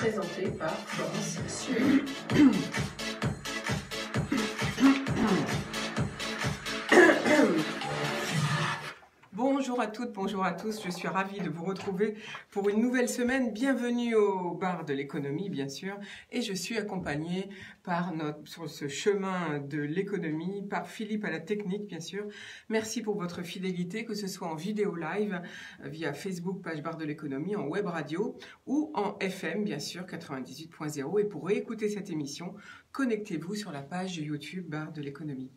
présenté par Florence Sueur. Bonjour à toutes, bonjour à tous, je suis ravie de vous retrouver pour une nouvelle semaine. Bienvenue au bar de l'économie, bien sûr, et je suis accompagnée sur ce chemin de l'économie par Philippe à la technique, bien sûr. Merci pour votre fidélité, que ce soit en vidéo live, via Facebook, page bar de l'économie, en web radio ou en FM, bien sûr, 98.0. Et pour réécouter cette émission, connectez-vous sur la page YouTube bar de l'économie.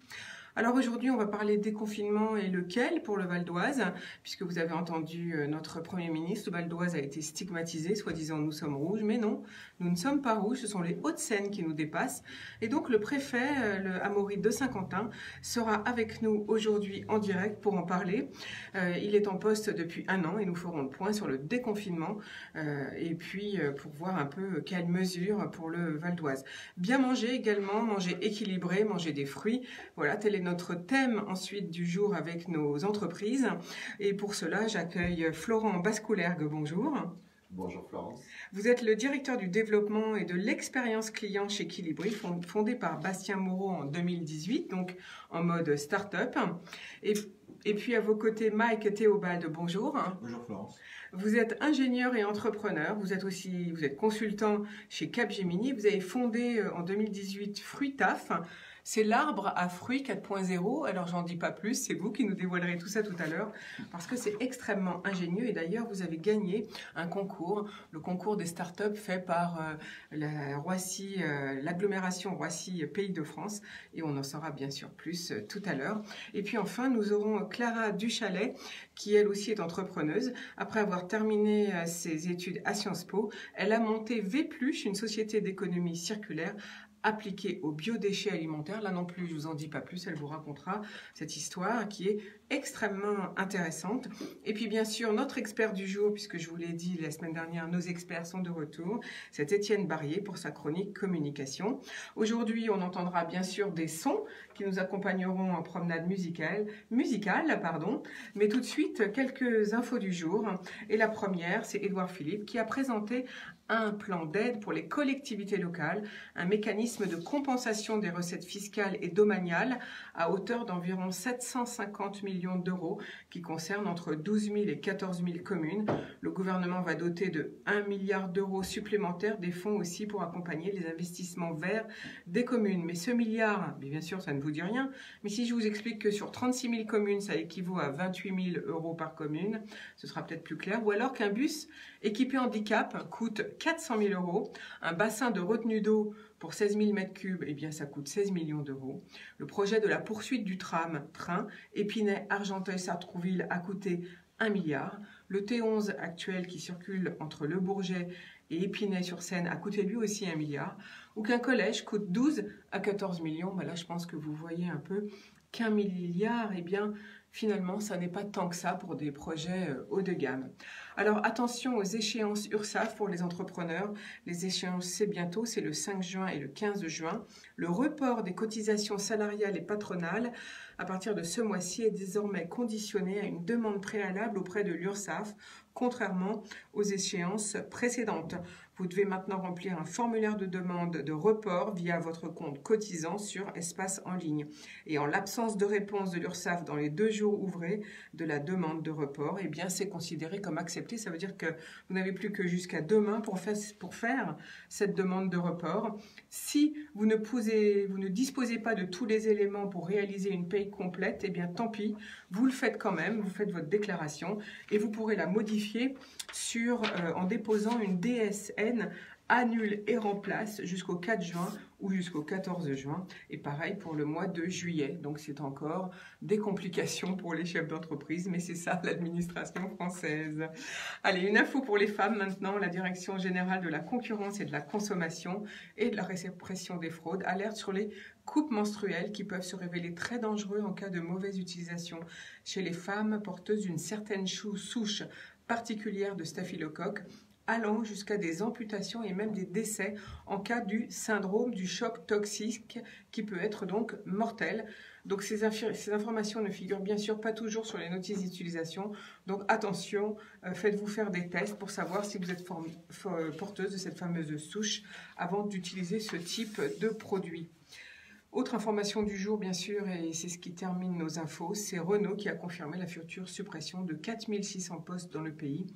Alors aujourd'hui, on va parler déconfinement et lequel pour le Val d'Oise, puisque vous avez entendu notre Premier ministre, le Val d'Oise a été stigmatisé, soi-disant nous sommes rouges, mais non, nous ne sommes pas rouges, ce sont les Hauts-de-Seine qui nous dépassent. Et donc le préfet, le Amaury de Saint-Quentin, sera avec nous aujourd'hui en direct pour en parler. Il est en poste depuis 1 an et nous ferons le point sur le déconfinement et puis pour voir un peu quelles mesures pour le Val d'Oise. Bien manger également, manger équilibré, manger des fruits, voilà, tel est notre thème ensuite du jour avec nos entreprises. Et pour cela, j'accueille Florent Bascoulergue. Bonjour. Bonjour Florence. Vous êtes le directeur du développement et de l'expérience client chez Quilibri, fondé par Bastien Moreau en 2018, donc en mode start-up. Et puis à vos côtés, Mike Théobald. Bonjour. Bonjour Florence. Vous êtes ingénieur et entrepreneur, vous êtes consultant chez Capgemini, vous avez fondé en 2018 Fruitaf. C'est l'arbre à fruits 4.0, alors j'en dis pas plus, c'est vous qui nous dévoilerez tout ça tout à l'heure, parce que c'est extrêmement ingénieux et d'ailleurs vous avez gagné un concours, le concours des startups fait par l'agglomération Roissy Pays de France, et on en saura bien sûr plus tout à l'heure. Et puis enfin nous aurons Clara Duchalet, qui elle aussi est entrepreneuse. Après avoir terminé ses études à Sciences Po, elle a monté Vépluche, une société d'économie circulaire appliquée aux biodéchets alimentaires. Là non plus, je vous en dis pas plus, elle vous racontera cette histoire qui est extrêmement intéressante. Et puis bien sûr, notre expert du jour, puisque je vous l'ai dit la semaine dernière, nos experts sont de retour, c'est Étienne Barrier pour sa chronique communication. Aujourd'hui, on entendra bien sûr des sons qui nous accompagneront en promenade musicale, mais tout de suite, quelques infos du jour. Et la première, c'est Édouard Philippe qui a présenté un plan d'aide pour les collectivités locales, un mécanisme de compensation des recettes fiscales et domaniales à hauteur d'environ 750 millions d'euros qui concerne entre 12 000 et 14 000 communes. Le gouvernement va doter de 1 milliard d'euros supplémentaires des fonds aussi pour accompagner les investissements verts des communes. Mais ce milliard, bien sûr, ça ne vous dit rien, mais si je vous explique que sur 36 000 communes, ça équivaut à 28 000 euros par commune, ce sera peut-être plus clair. Ou alors qu'un bus équipé handicap coûte 400 000 euros, un bassin de retenue d'eau pour 16 000 m3, eh bien ça coûte 16 millions d'euros. Le projet de la poursuite du train Épinay-Argenteuil-Sartrouville a coûté 1 milliard. Le T11 actuel qui circule entre Le Bourget et Épinay-sur-Seine a coûté lui aussi 1 milliard. Ou qu'un collège coûte 12 à 14 millions. Ben là, je pense que vous voyez un peu qu'un milliard, eh bien, finalement, ça n'est pas tant que ça pour des projets haut de gamme. Alors, attention aux échéances URSSAF pour les entrepreneurs. Les échéances, c'est bientôt, c'est le 5 juin et le 15 juin. Le report des cotisations salariales et patronales à partir de ce mois-ci est désormais conditionné à une demande préalable auprès de l'URSSAF, contrairement aux échéances précédentes. Vous devez maintenant remplir un formulaire de demande de report via votre compte cotisant sur Espace en ligne. Et en l'absence de réponse de l'URSSAF dans les 2 jours ouvrés de la demande de report, eh bien c'est considéré comme accepté. Ça veut dire que vous n'avez plus que jusqu'à demain pour faire cette demande de report. Si vous ne disposez pas de tous les éléments pour réaliser une paye complète, eh bien tant pis, vous le faites quand même, vous faites votre déclaration et vous pourrez la modifier en déposant une DSN annule et remplace jusqu'au 4 juin ou jusqu'au 14 juin. Et pareil pour le mois de juillet. Donc c'est encore des complications pour les chefs d'entreprise, mais c'est ça l'administration française. Allez, une info pour les femmes maintenant. La Direction générale de la concurrence et de la consommation et de la répression des fraudes alerte sur les coupes menstruelles qui peuvent se révéler très dangereux en cas de mauvaise utilisation chez les femmes porteuses d'une certaine souche particulière de staphylocoque allant jusqu'à des amputations et même des décès en cas du syndrome du choc toxique qui peut être donc mortel. Donc ces informations ne figurent bien sûr pas toujours sur les notices d'utilisation. Donc attention, faites-vous faire des tests pour savoir si vous êtes porteuse de cette fameuse souche avant d'utiliser ce type de produit. Autre information du jour, bien sûr, et c'est ce qui termine nos infos, c'est Renault qui a confirmé la future suppression de 4600 postes dans le pays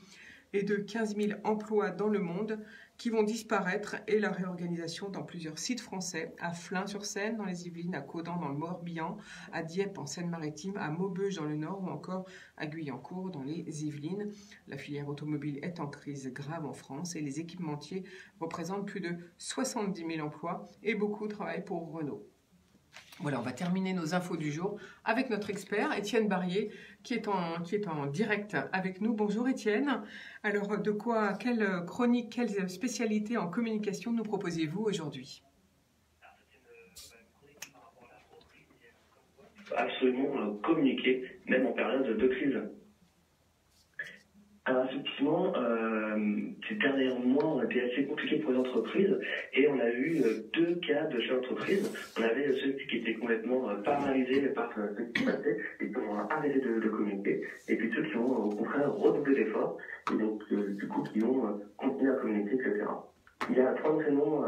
et de 15 000 emplois dans le monde qui vont disparaître, et la réorganisation dans plusieurs sites français, à Flins-sur-Seine dans les Yvelines, à Caudan dans le Morbihan, à Dieppe en Seine-Maritime, à Maubeuge dans le Nord ou encore à Guyancourt dans les Yvelines. La filière automobile est en crise grave en France et les équipementiers représentent plus de 70 000 emplois et beaucoup travaillent pour Renault. Voilà, on va terminer nos infos du jour avec notre expert, Étienne Barrier, qui est en direct avec nous. Bonjour Étienne. Alors, quelle chronique, quelle spécialité en communication nous proposez-vous aujourd'hui? Absolument communiquer, même en période de crise. Alors effectivement, ces derniers mois ont été assez compliqués pour les entreprises et on a eu deux cas de chefs d'entreprise. On avait ceux qui étaient complètement paralysés par ce qui se passait et qui ont arrêté de communiquer, et puis ceux qui ont au contraire redoublé d'efforts et donc du coup qui ont continué à communiquer, etc. Il y a trois enseignements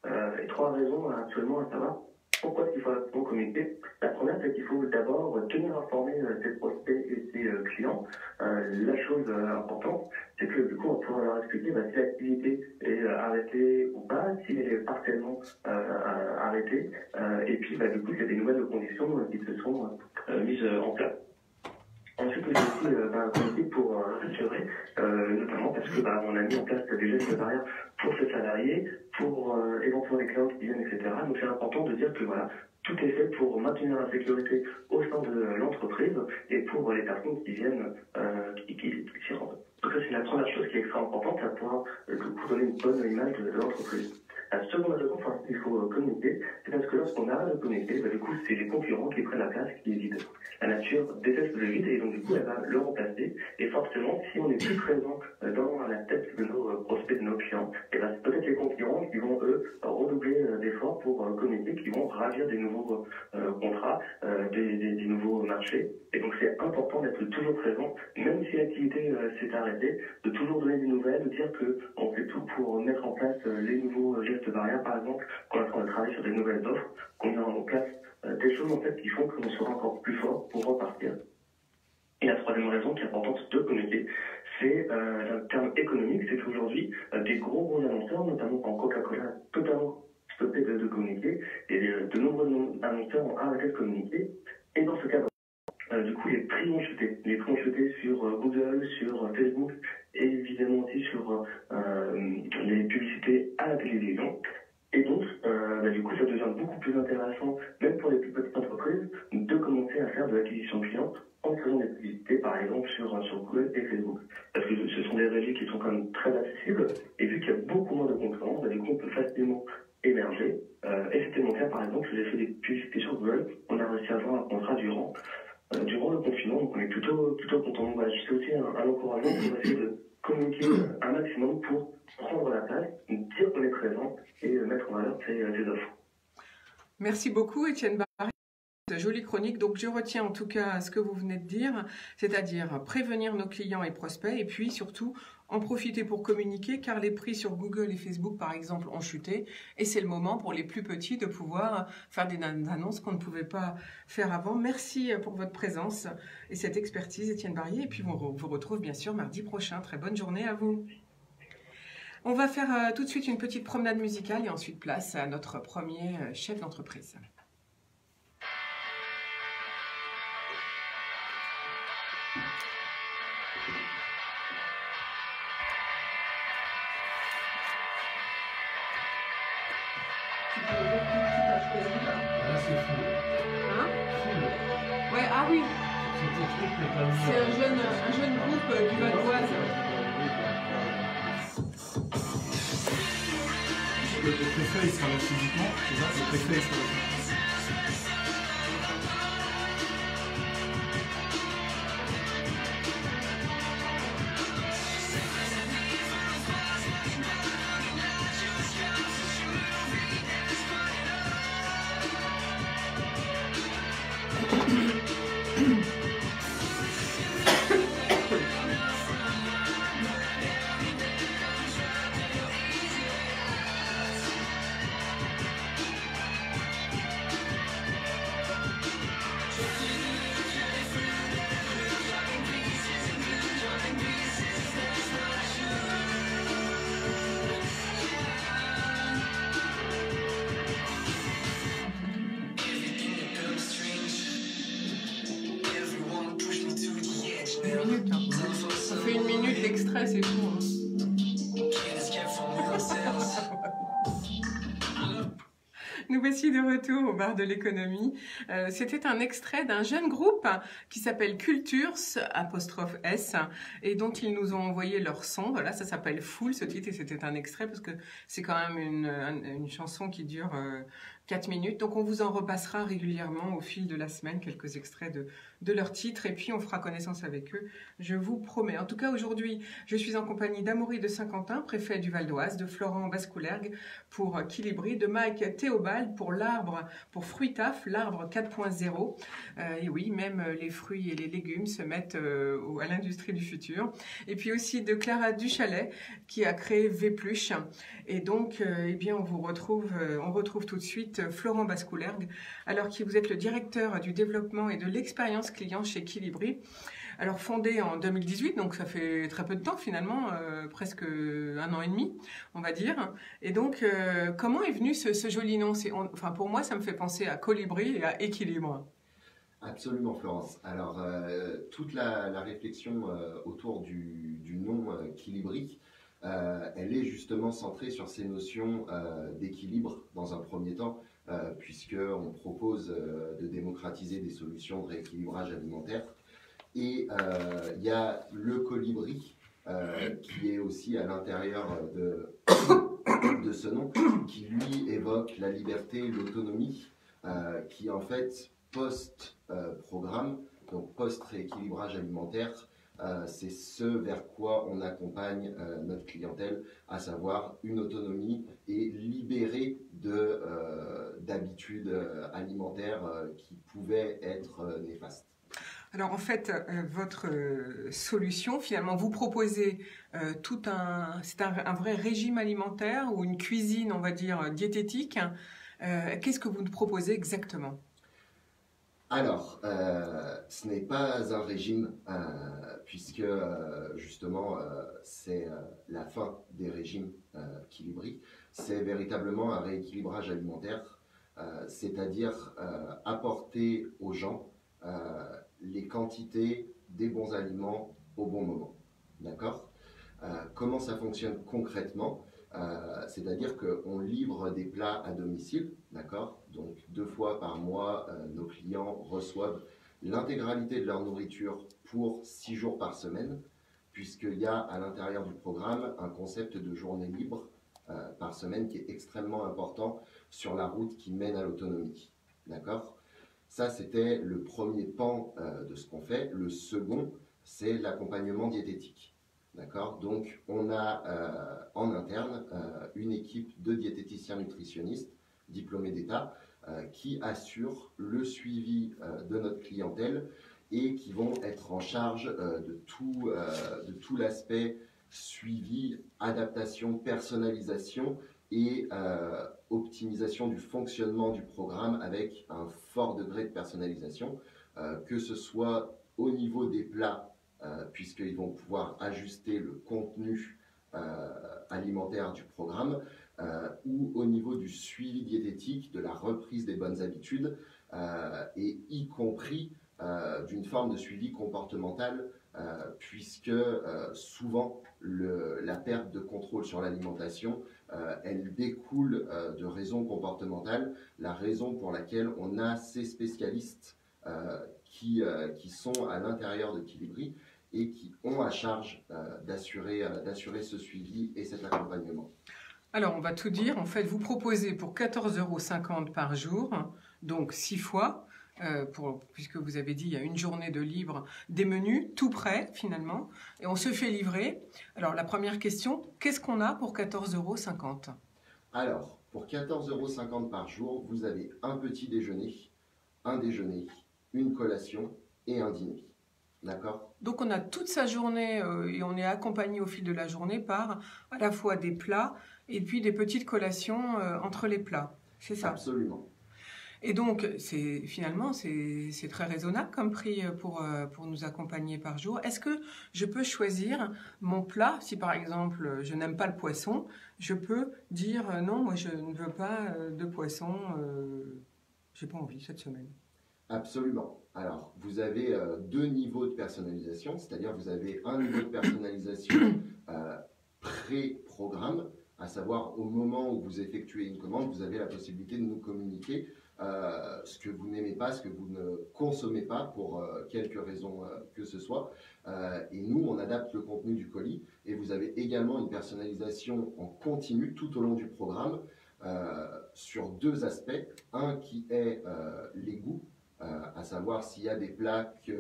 et trois raisons actuellement à savoir pourquoi il faut absolument communiquer. La première, c'est qu'il faut d'abord tenir informé ses prospects et ses clients. La chose importante, c'est que du coup, on va pouvoir leur expliquer si l'activité est arrêtée ou pas, si elle est partiellement arrêtée, et puis du coup, il y a des nouvelles conditions qui se sont mises en place. Ensuite, il faut aussi communiquer pour rassurer, notamment parce que on a mis en place des gestes barrières pour ses salariés, pour éventuellement les clients qui viennent, etc. Donc c'est important de dire que voilà, tout est fait pour maintenir la sécurité au sein de l'entreprise et pour les personnes qui viennent, qui s'y rendent. Donc ça, c'est la première chose qui est extrêmement importante, ça pourra vous donner une bonne image de l'entreprise. La seconde raison pour laquelle il faut communiquer, c'est parce que lorsqu'on arrête de communiquer, du coup, c'est les concurrents qui prennent la place qui est vide. La nature déteste le vide et donc du coup, elle va le remplacer. Et forcément, si on n'est plus présent dans la tête de nos prospects, de nos clients, et c'est peut-être les concurrents qui vont, eux, redoubler d'efforts pour communiquer, qui vont ravir des nouveaux contrats, des nouveaux marchés. Et donc, c'est important d'être toujours présent, même si l'activité s'est arrêtée, de toujours donner des nouvelles, de dire qu'on fait tout pour mettre en place les nouveaux gestes barrières, par exemple, qu'on est en train de travailler sur des nouvelles offres, qu'on met en place des choses en fait qui font qu'on sera encore plus fort pour repartir. Et la troisième raison qui est importante de communiquer, c'est un terme économique, c'est qu'aujourd'hui, des gros annonceurs, notamment quand Coca-Cola a totalement stoppé de communiquer, et de nombreux annonceurs ont arrêté de communiquer, et dans ce cadre, du coup, les prix ont chuté. Les prix ont chuté sur Google, sur Facebook, et évidemment aussi sur les publicités à la télévision. Et donc, du coup, ça devient beaucoup plus intéressant, même pour les plus petites entreprises, de commencer à faire de l'acquisition client en faisant des publicités, par exemple, sur Google et Facebook. Parce que ce sont des régies qui sont quand même très accessibles, et vu qu'il y a beaucoup moins de concurrence, du coup, on peut facilement émerger. Et c'était mon cas, par exemple, j'ai fait des publicités sur Google, on a réussi à avoir un contrat durant le confinement, donc on est plutôt content. C'est aussi un encouragement pour essayer de communiquer un maximum pour prendre la place, dire qu'on est présent et mettre en valeur ses offres. Merci beaucoup Étienne Barry. Jolie chronique, donc je retiens en tout cas ce que vous venez de dire, c'est-à-dire prévenir nos clients et prospects et puis surtout en profiter pour communiquer car les prix sur Google et Facebook par exemple ont chuté et c'est le moment pour les plus petits de pouvoir faire des annonces qu'on ne pouvait pas faire avant. Merci pour votre présence et cette expertise Étienne Barrier et puis on vous retrouve bien sûr mardi prochain. Très bonne journée à vous. On va faire tout de suite une petite promenade musicale et ensuite place à notre premier chef d'entreprise. Ouais, ah oui. C'est un jeune groupe du Val d'Oise. Le préfet il sera là physiquement, c'est ça? Le préfet il sera là physiquement. Nous voici de retour au bar de l'économie. C'était un extrait d'un jeune groupe qui s'appelle Cultures ''S et dont ils nous ont envoyé leur son. Voilà, ça s'appelle Full ce titre et c'était un extrait parce que c'est quand même une chanson qui dure 4 minutes. Donc on vous en repassera régulièrement au fil de la semaine quelques extraits de leurs titres et puis on fera connaissance avec eux, je vous promets. En tout cas aujourd'hui, je suis en compagnie d'Amaury de Saint-Quentin, préfet du Val d'Oise, de Florent Bascoulergue pour Quilibri, de Mike Théobald pour Fruitaf, l'arbre 4.0. Et oui, même les fruits et les légumes se mettent à l'industrie du futur. Et puis aussi de Clara Duchalet qui a créé Vépluche. Et donc, eh bien, on retrouve tout de suite Florent Bascoulergue, alors que vous êtes le directeur du développement et de l'expérience client chez Quilibri. Alors fondé en 2018, donc ça fait très peu de temps finalement, presque 1 an et demi, on va dire. Et donc, comment est venu ce joli nom? Enfin, pour moi, ça me fait penser à Colibri et à Équilibre. Absolument, Florence. Alors, toute la réflexion autour du nom Quilibri, elle est justement centrée sur ces notions d'équilibre dans un premier temps, puisqu'on propose de démocratiser des solutions de rééquilibrage alimentaire. Et il y a le colibri qui est aussi à l'intérieur de ce nom, qui lui évoque la liberté, l'autonomie, qui en fait post-programme, donc post-rééquilibrage alimentaire, c'est ce vers quoi on accompagne notre clientèle, à savoir une autonomie et libérée d'habitudes alimentaires qui pouvaient être néfastes. Alors en fait, votre solution, finalement, vous proposez c'est un vrai régime alimentaire ou une cuisine, on va dire, diététique. Qu'est-ce que vous nous proposez exactement? Alors, ce n'est pas un régime, puisque justement, c'est la fin des régimes Quilibri. C'est véritablement un rééquilibrage alimentaire, c'est-à-dire apporter aux gens les quantités des bons aliments au bon moment. D'accord? Comment ça fonctionne concrètement? C'est-à-dire qu'on livre des plats à domicile, d'accord? Donc 2 fois par mois, nos clients reçoivent l'intégralité de leur nourriture pour 6 jours par semaine, puisqu'il y a à l'intérieur du programme un concept de journée libre par semaine qui est extrêmement important sur la route qui mène à l'autonomie. D'accord? Ça, c'était le premier pan de ce qu'on fait. Le second, c'est l'accompagnement diététique. D'accord? Donc, on a en interne une équipe de diététiciens nutritionnistes diplômés d'État qui assurent le suivi de notre clientèle et qui vont être en charge de tout l'aspect suivi, adaptation, personnalisation et optimisation du fonctionnement du programme avec un fort degré de personnalisation, que ce soit au niveau des plats, puisqu'ils vont pouvoir ajuster le contenu alimentaire du programme, ou au niveau du suivi diététique, de la reprise des bonnes habitudes, et y compris d'une forme de suivi comportemental, puisque souvent la perte de contrôle sur l'alimentation, elle découle de raisons comportementales, la raison pour laquelle on a ces spécialistes qui sont à l'intérieur de Quilibri et qui ont à charge d'assurer ce suivi et cet accompagnement. Alors, on va tout dire. En fait, vous proposez pour 14,50 € par jour, donc 6 fois, puisque vous avez dit il y a une journée de libre, des menus tout prêts finalement, et on se fait livrer. Alors, la première question, qu'est-ce qu'on a pour 14,50 €? Alors, pour 14,50 € par jour, vous avez un petit déjeuner, un déjeuner, une collation et un dîner. D'accord? Donc on a toute sa journée et on est accompagné au fil de la journée par à la fois des plats et puis des petites collations entre les plats. C'est ça? Absolument. Et donc finalement c'est très raisonnable comme prix pour nous accompagner par jour. Est-ce que je peux choisir mon plat? Si par exemple je n'aime pas le poisson, je peux dire non, moi je ne veux pas de poisson, j'ai pas envie cette semaine. Absolument. Alors, vous avez 2 niveaux de personnalisation, c'est-à-dire vous avez un niveau de personnalisation pré-programme, à savoir au moment où vous effectuez une commande, vous avez la possibilité de nous communiquer ce que vous n'aimez pas, ce que vous ne consommez pas pour quelque raison que ce soit. Et nous, on adapte le contenu du colis et vous avez également une personnalisation en continu tout au long du programme sur deux aspects. Un qui est les goûts, à savoir s'il y a des plats qui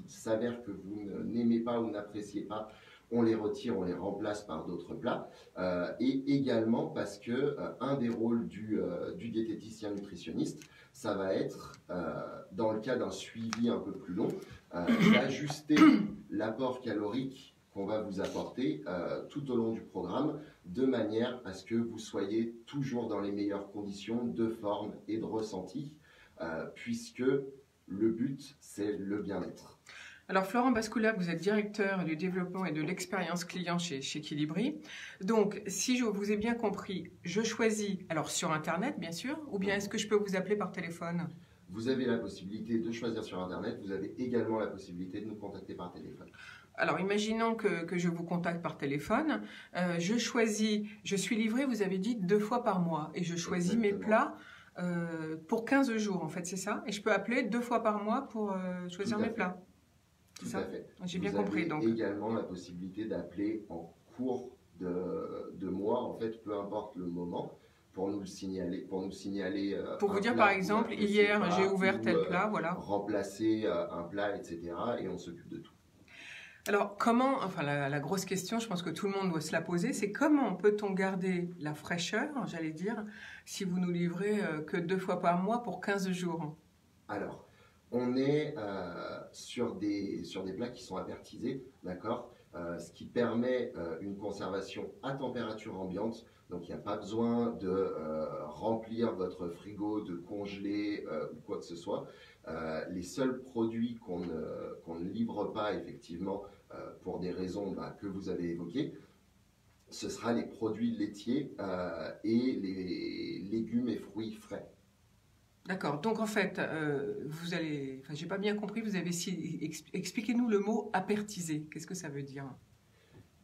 s'avèrent que vous n'aimez pas ou n'appréciez pas, on les retire, on les remplace par d'autres plats. Et également parce que un des rôles du diététicien nutritionniste, ça va être, dans le cas d'un suivi un peu plus long, d'ajuster l'apport calorique qu'on va vous apporter tout au long du programme, de manière à ce que vous soyez toujours dans les meilleures conditions de forme et de ressenti, puisque le but, c'est le bien-être. Alors Florent Bascoula, vous êtes directeur du développement et de l'expérience client chez Quilibri. Donc, si je vous ai bien compris, je choisis, alors sur Internet bien sûr, ou bien est-ce que je peux vous appeler par téléphone? Vous avez la possibilité de choisir sur Internet, vous avez également la possibilité de nous contacter par téléphone. Alors, imaginons que je vous contacte par téléphone, je choisis, je suis livré, vous avez dit 2 fois par mois, et je choisis mes plats pour 15 jours en fait, c'est ça? Et je peux appeler 2 fois par mois pour choisir mes plats? Tout à fait. J'ai bien compris. Donc, également la possibilité d'appeler en cours de mois, en fait, peu importe le moment, pour nous signaler. Pour vous dire par exemple, hier j'ai ouvert tel plat, voilà. Remplacer un plat, etc. Et on s'occupe de tout. Alors comment, enfin la grosse question, je pense que tout le monde doit se la poser, c'est comment peut-on garder la fraîcheur, j'allais dire, si vous nous livrez que 2 fois par mois pour 15 jours? Alors, on est sur des plats qui sont apertisés, d'accord, ce qui permet une conservation à température ambiante. Donc, il n'y a pas besoin de remplir votre frigo, de congeler ou quoi que ce soit. Les seuls produits qu'on ne livre pas, effectivement, pour des raisons que vous avez évoquées, ce sera les produits laitiers et les légumes et fruits frais. D'accord, donc en fait, vous allez, enfin j'ai pas bien compris, vous avez expliquez-nous le mot apertisé, qu'est-ce que ça veut dire?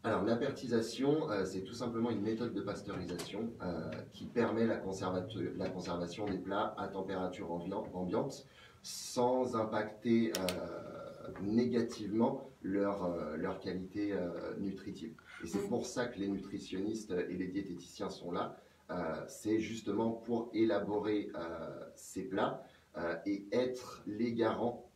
Alors l'apertisation, c'est tout simplement une méthode de pasteurisation qui permet la conservation des plats à température ambiante sans impacter négativement leur qualité nutritive. Et c'est pour ça que les nutritionnistes et les diététiciens sont là. C'est justement pour élaborer ces plats et être les garants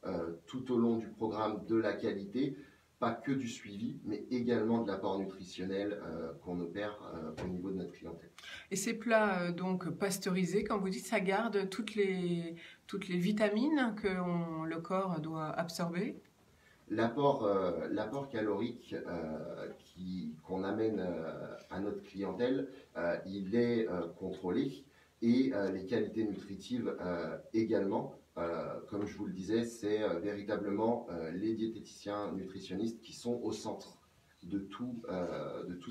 tout au long du programme de la qualité, pas que du suivi, mais également de l'apport nutritionnel qu'on opère au niveau de notre clientèle. Et ces plats donc pasteurisés, quand vous dites, ça garde toutes les vitamines que le corps doit absorber? L'apport calorique qu'on amène à notre clientèle, il est contrôlé et les qualités nutritives également. Comme je vous le disais, c'est véritablement les diététiciens nutritionnistes qui sont au centre de tout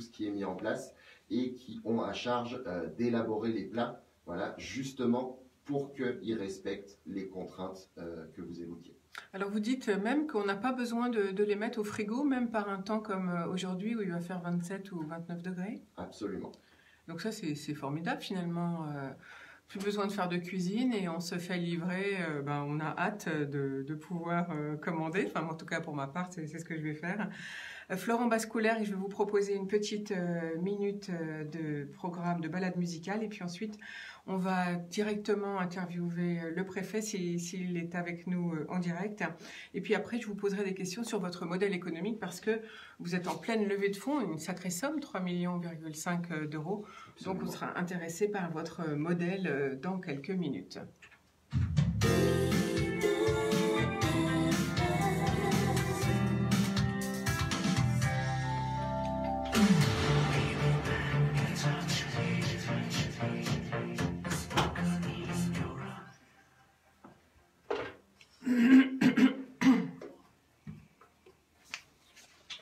ce qui est mis en place et qui ont à charge d'élaborer les plats, voilà, justement pour qu'ils respectent les contraintes que vous évoquiez. Alors vous dites même qu'on n'a pas besoin de les mettre au frigo, même par un temps comme aujourd'hui où il va faire 27 ou 29 degrés? Absolument. Donc ça c'est formidable finalement. Plus besoin de faire de cuisine et on se fait livrer, on a hâte de pouvoir commander, enfin en tout cas pour ma part c'est ce que je vais faire. Florent Bascoula, je vais vous proposer une petite minute de programme de balade musicale et puis ensuite on va directement interviewer le préfet s'il est avec nous en direct. Et puis après, je vous poserai des questions sur votre modèle économique parce que vous êtes en pleine levée de fonds, une sacrée somme, 3,5 millions d'euros. Donc on sera intéressé par votre modèle dans quelques minutes.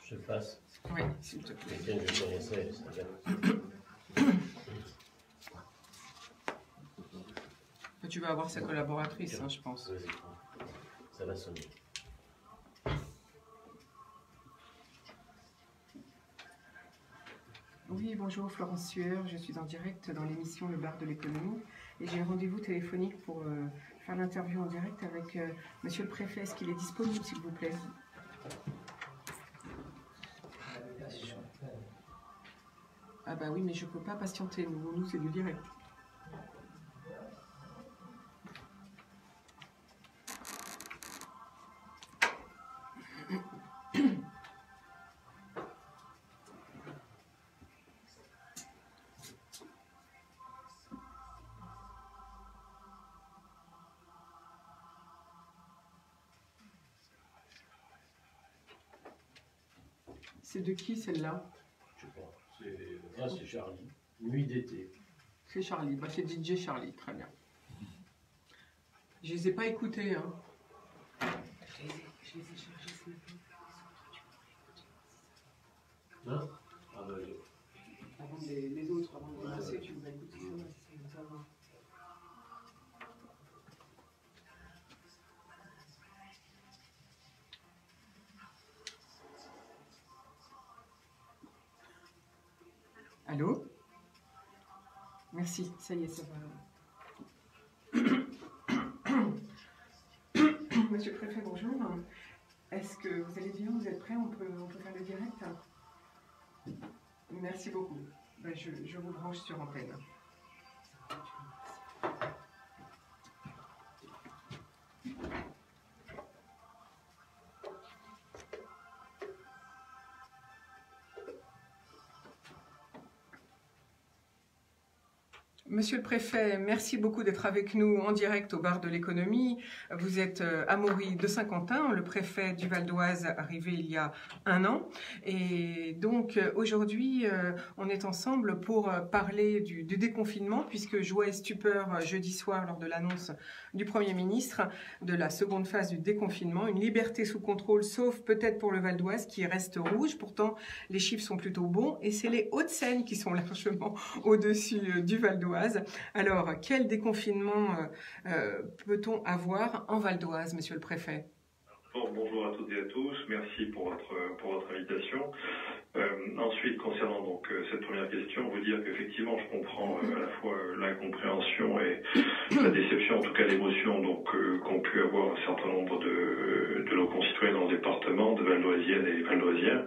Je passe. Oui, s'il te plaît. Quelqu'un que je connaissais, c'est Tu vas avoir sa collaboratrice, je pense. Vas-y, ça va sonner. Oui, bonjour, Florence Sueur. Je suis en direct dans l'émission Le Bar de l'économie et j'ai un rendez-vous téléphonique pour faire l'interview en direct avec Monsieur le Préfet. Est-ce qu'il est disponible, s'il vous plaît? Ah bah oui, mais je ne peux pas patienter. Nous c'est du direct. C'est de qui celle-là? Je sais pas. C'est Charlie. Nuit d'été. C'est Charlie. Bah, c'est DJ Charlie. Très bien. Je les ai pas écoutés. Hein. Je les ai chargés ce matin. Hein? Ah bah, Avant les autres, avant de les lancer, tu vas écouter ça va. Allô? Merci, ça y est, ça va. Monsieur le Préfet, bonjour. Est-ce que vous allez bien? Vous êtes prêt? On peut faire le direct? Merci beaucoup. Ben, je vous branche sur antenne. Monsieur le Préfet, merci beaucoup d'être avec nous en direct au Bar de l'économie. Vous êtes Amaury de Saint-Quentin, le préfet du Val d'Oise, arrivé il y a 1 an. Et donc aujourd'hui, on est ensemble pour parler du déconfinement, puisque joie et stupeur jeudi soir lors de l'annonce du Premier ministre de la seconde phase du déconfinement. Une liberté sous contrôle, sauf peut-être pour le Val d'Oise qui reste rouge. Pourtant, les chiffres sont plutôt bons et c'est les Hauts-de-Seine qui sont largement au-dessus du Val d'Oise. Alors, quel déconfinement peut-on avoir en Val d'Oise, Monsieur le Préfet? Bonjour à toutes et à tous, merci pour votre invitation. Ensuite, concernant donc cette première question, vous dire qu'effectivement, je comprends à la fois l'incompréhension et la déception, en tout cas l'émotion qu'ont pu avoir un certain nombre de nos concitoyens dans le département, de Val-d'Oisiennes et Val-d'Oisiens,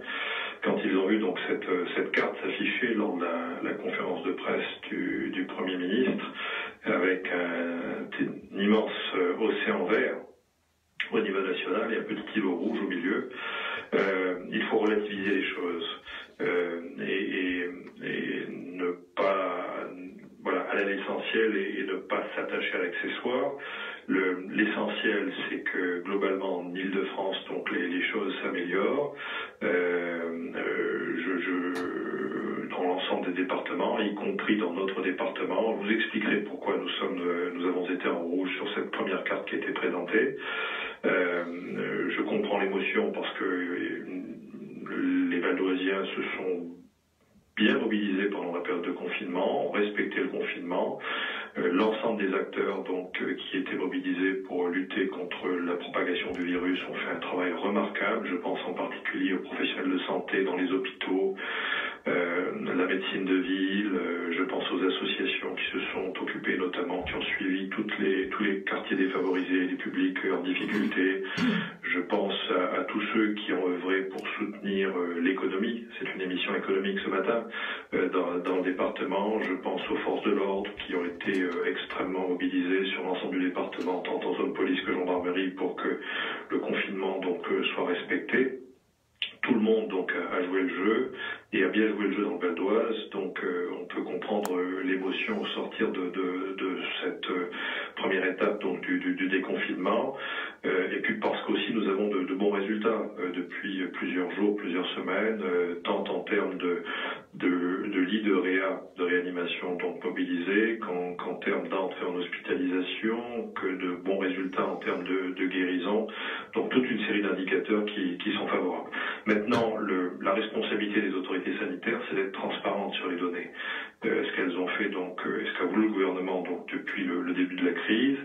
quand ils ont vu donc cette carte s'afficher lors de la conférence de presse du Premier ministre, avec un immense océan vert au niveau national et un petit îlot rouge au milieu. Il faut relativiser les choses et ne pas aller à l'essentiel et ne pas s'attacher à l'accessoire. L'essentiel, c'est que globalement en Île-de-France, donc les choses s'améliorent. Dans l'ensemble des départements, y compris dans notre département, je vous expliquerai pourquoi nous avons été en rouge sur cette première carte qui a été présentée. Je comprends l'émotion parce que les Val-d'Oisiens se sont bien mobilisés pendant la période de confinement, ont respecté le confinement. L'ensemble des acteurs qui étaient mobilisés pour lutter contre la propagation du virus ont fait un travail remarquable. Je pense en particulier aux professionnels de santé dans les hôpitaux, la médecine de ville, je pense aux associations qui se sont occupées notamment, qui ont suivi tous les quartiers défavorisés, les publics en difficulté. Je pense à tous ceux qui ont œuvré pour soutenir l'économie. C'est une émission économique ce matin dans le département. Je pense aux forces de l'ordre qui ont été extrêmement mobilisées sur l'ensemble du département, tant en zone police que gendarmerie, pour que le confinement soit respecté. Tout le monde a joué le jeu et a bien joué le jeu dans le Val d'Oise, on peut comprendre l'émotion au sortir de cette première étape du déconfinement, et puis parce qu'aussi nous avons de bons résultats depuis plusieurs jours, plusieurs semaines, tant en termes de lits de réanimation mobilisés qu'en termes d'entrée en hospitalisation, que de bons résultats en termes de guérison, donc toute une série d'indicateurs qui sont favorables. Maintenant, la responsabilité des autorités sanitaires, c'est d'être transparente sur les données. Ce qu'elles ont fait, ce qu'a voulu le gouvernement depuis le début de la crise,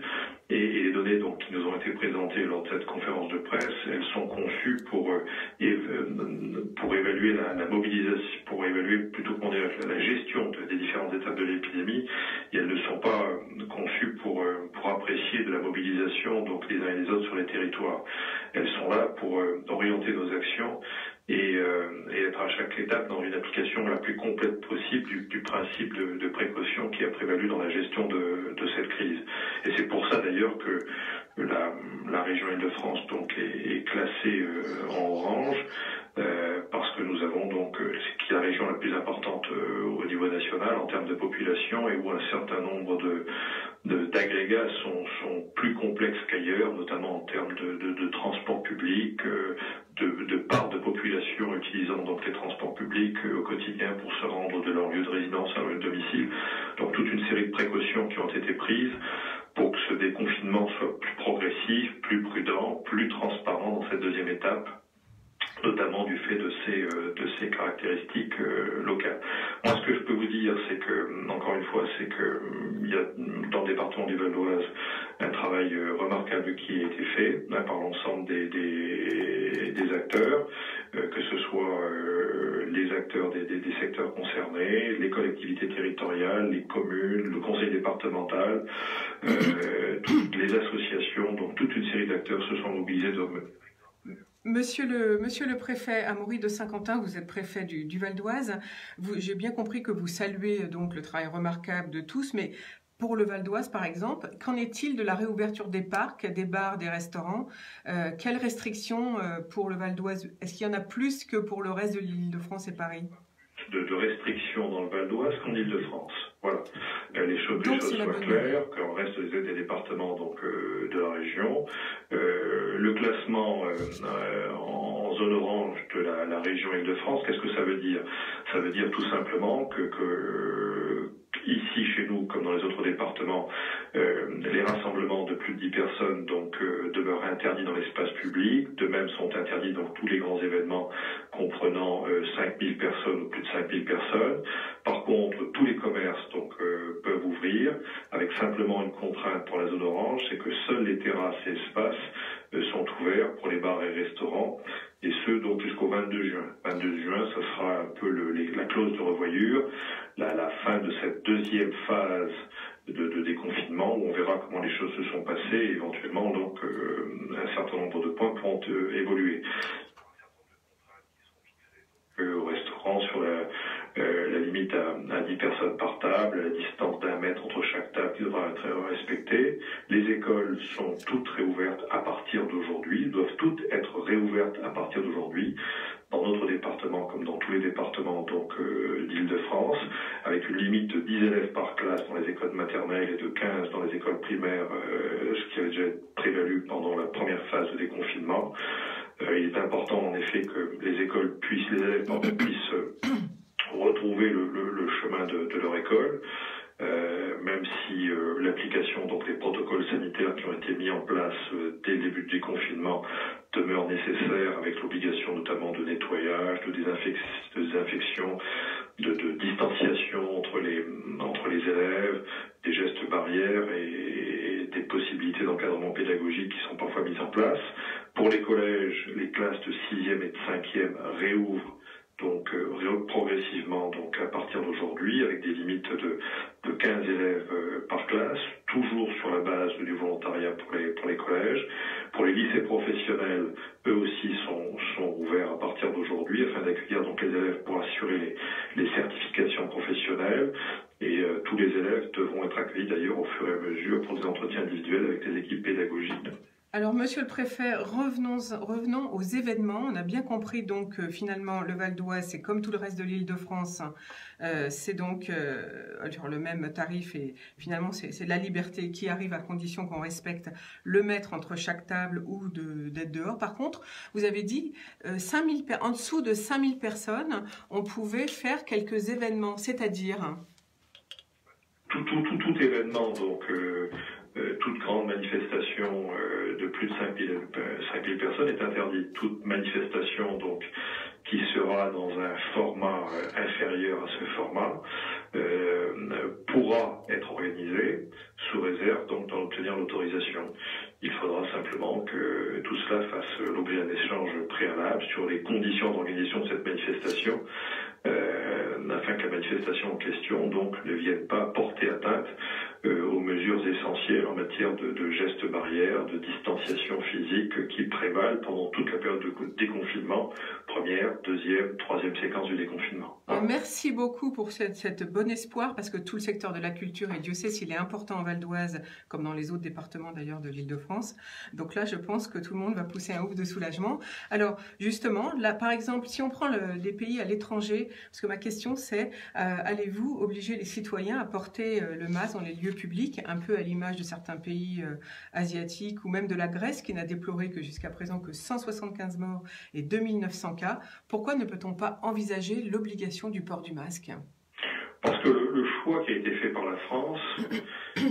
Et les données donc, qui nous ont été présentées lors de cette conférence de presse, elles sont conçues pour évaluer la mobilisation, pour évaluer plutôt qu'on dirait la gestion des différentes étapes de l'épidémie, et elles ne sont pas conçues pour apprécier de la mobilisation donc les uns et les autres sur les territoires. Elles sont là pour orienter nos actions et être à chaque étape dans une application la plus complète possible du principe de précaution qui a prévalu dans la gestion de cette crise. Et c'est pour ça d'ailleurs que la région Île-de-France donc est classée en orange, parce que nous avons donc, qui est la région la plus importante au niveau national en termes de population, et où un certain nombre d'agrégats sont plus complexes qu'ailleurs, notamment en termes de transport public, de part de population utilisant donc les transports publics au quotidien pour se rendre de leur lieu de résidence à leur domicile. Donc toute une série de précautions qui ont été prises pour que ce déconfinement soit plus progressif, plus prudent, plus transparent dans cette deuxième étape, notamment du fait de ces caractéristiques locales. Moi, ce que je peux vous dire, c'est que, encore une fois, c'est que il y a dans le département du Val d'Oise un travail remarquable qui a été fait par l'ensemble des acteurs, que ce soit les acteurs des secteurs concernés, les collectivités territoriales, les communes, le conseil départemental, toutes les associations, donc toute une série d'acteurs se sont mobilisés. Monsieur le préfet Amaury de Saint-Quentin, vous êtes préfet du Val d'Oise. J'ai bien compris que vous saluez donc le travail remarquable de tous, mais pour le Val d'Oise, par exemple, qu'en est-il de la réouverture des parcs, des bars, des restaurants? Quelles restrictions pour le Val d'Oise? Est-ce qu'il y en a plus que pour le reste de l'Île-de-France et Paris? De restrictions dans le Val d'Oise qu'en Île-de-France. Voilà. Les choses soient claires, qu'on reste des départements donc, de la région. Le classement en zone orange de la région Île-de-France, qu'est-ce que ça veut dire? Ça veut dire tout simplement que ici, chez nous, comme dans les autres départements, les rassemblements de plus de 10 personnes donc, demeurent interdits dans l'espace public. De même sont interdits donc, tous les grands événements comprenant 5000 personnes ou plus de 5000 personnes. Par contre, tous les commerces donc, peuvent ouvrir, avec simplement une contrainte pour la zone orange, c'est que seuls les terrasses et espaces sont ouverts pour les bars et restaurants, et ce donc jusqu'au 22 juin. 22 juin, ce sera un peu la clause de revoyure, la fin de cette deuxième phase de déconfinement, où on verra comment les choses se sont passées, et éventuellement donc un certain nombre de points pourront évoluer. Au restaurant, sur la limite à 10 personnes par table, la distance d'1 mètre entre chaque table qui devra être respectée. Les écoles sont toutes réouvertes à partir d'aujourd'hui, doivent toutes être réouvertes à partir d'aujourd'hui, dans notre département comme dans tous les départements donc d'Île-de-France, avec une limite de 10 élèves par classe dans les écoles maternelles et de 15 dans les écoles primaires, ce qui avait déjà prévalu pendant la première phase de déconfinement. Il est important en effet que les élèves puissent retrouver le chemin de leur école, même si l'application, donc les protocoles sanitaires qui ont été mis en place dès le début du déconfinement demeurent nécessaires, avec l'obligation notamment de nettoyage, de désinfection, de distanciation entre les élèves, des gestes barrières et des possibilités d'encadrement pédagogique qui sont parfois mises en place. Pour les collèges, les classes de 6e et de 5e réouvrent donc progressivement donc à partir d'aujourd'hui, avec des limites de 15 élèves par classe, toujours sur la base du volontariat pour les collèges. Pour les lycées professionnels, eux aussi sont ouverts à partir d'aujourd'hui, afin d'accueillir donc les élèves pour assurer les certifications professionnelles. Et tous les élèves devront être accueillis d'ailleurs au fur et à mesure pour des entretiens individuels avec les équipes pédagogiques. Alors, monsieur le préfet, revenons aux événements. On a bien compris donc finalement le Val d'Oise, c'est comme tout le reste de l'Île-de-France, c'est donc sur le même tarif, et finalement c'est la liberté qui arrive à condition qu'on respecte le mètre entre chaque table ou d'être dehors. Par contre, vous avez dit en dessous de 5000 personnes, on pouvait faire quelques événements, c'est-à-dire tout événement donc. Toute grande manifestation de plus de 5000 personnes est interdite. Toute manifestation donc qui sera dans un format inférieur à ce format pourra être organisée sous réserve donc d'en obtenir l'autorisation. Il faudra simplement que tout cela fasse l'objet d'un échange préalable sur les conditions d'organisation de cette manifestation, afin que la manifestation en question donc ne vienne pas porter atteinte aux mesures essentielles en matière de gestes barrières, de distanciation physique qui prévalent pendant toute la période de déconfinement, première, deuxième, troisième séquence du déconfinement. Merci beaucoup pour cette bon espoir, parce que tout le secteur de la culture, et Dieu sait s'il est important en Val d'Oise, comme dans les autres départements d'ailleurs de l'Île-de-France. Donc là, je pense que tout le monde va pousser un ouf de soulagement. Alors justement, là par exemple, si on prend des pays à l'étranger, parce que ma question c'est, allez-vous obliger les citoyens à porter le masque dans les lieux publics, un peu à l'image de certains pays asiatiques ou même de la Grèce, qui n'a déploré que jusqu'à présent que 175 morts et 2900 cas. Pourquoi ne peut-on pas envisager l'obligation du port du masque? Parce que le choix qui a été fait par la France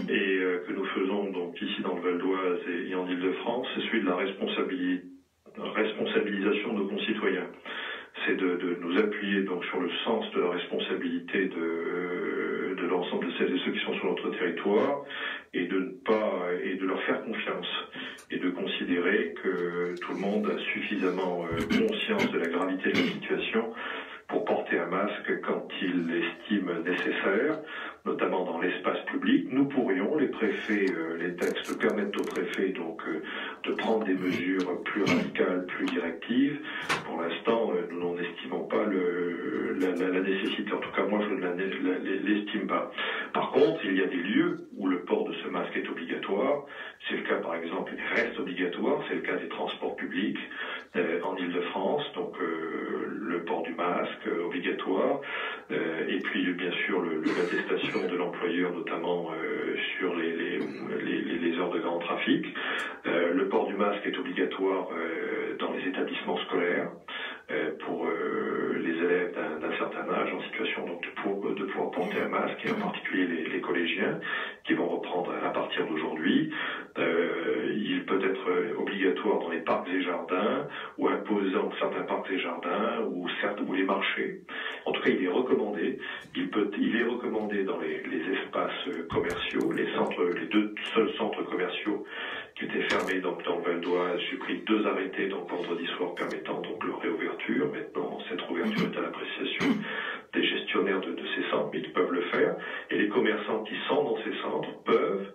et que nous faisons donc ici dans le Val d'Oise et en Île-de-France, c'est celui de la responsabilisation de nos concitoyens. C'est de nous appuyer donc sur le sens de la responsabilité de l'ensemble de celles et ceux qui sont sur notre territoire et de leur faire confiance et de considérer que tout le monde a suffisamment conscience de la gravité de la situation pour porter un masque quand il l'estime nécessaire, notamment dans l'espace public. Nous pourrions, les préfets, les textes permettent aux préfets donc de prendre des mesures plus radicales, plus directives. Pour l'instant, nous n'en estimons pas la nécessité. En tout cas, moi, je ne l'estime pas. Par contre, il y a des lieux où le port de ce masque est obligatoire. C'est le cas, par exemple, il reste obligatoire. C'est le cas des transports publics en Île-de-France. Donc, le port du masque obligatoire. Et puis, bien sûr, l'attestation de l'employeur, notamment sur les heures de grand trafic. Le port du masque est obligatoire dans les établissements scolaires pour les élèves d'un certain âge en situation donc de pouvoir porter un masque, et en particulier les collégiens qui vont reprendre à partir d'aujourd'hui. Il peut être obligatoire dans les parcs et jardins ou imposant certains parcs et jardins ou les marchés. En tout cas, il est recommandé. Il est recommandé dans les espaces commerciaux, les deux seuls centres commerciaux qui étaient fermés donc dans le Val d'Oise. J'ai pris 2 arrêtés donc vendredi soir permettant donc leur réouverture. Maintenant, cette réouverture est à l'appréciation des gestionnaires de ces centres, mais ils peuvent le faire. Et les commerçants qui sont dans ces centres peuvent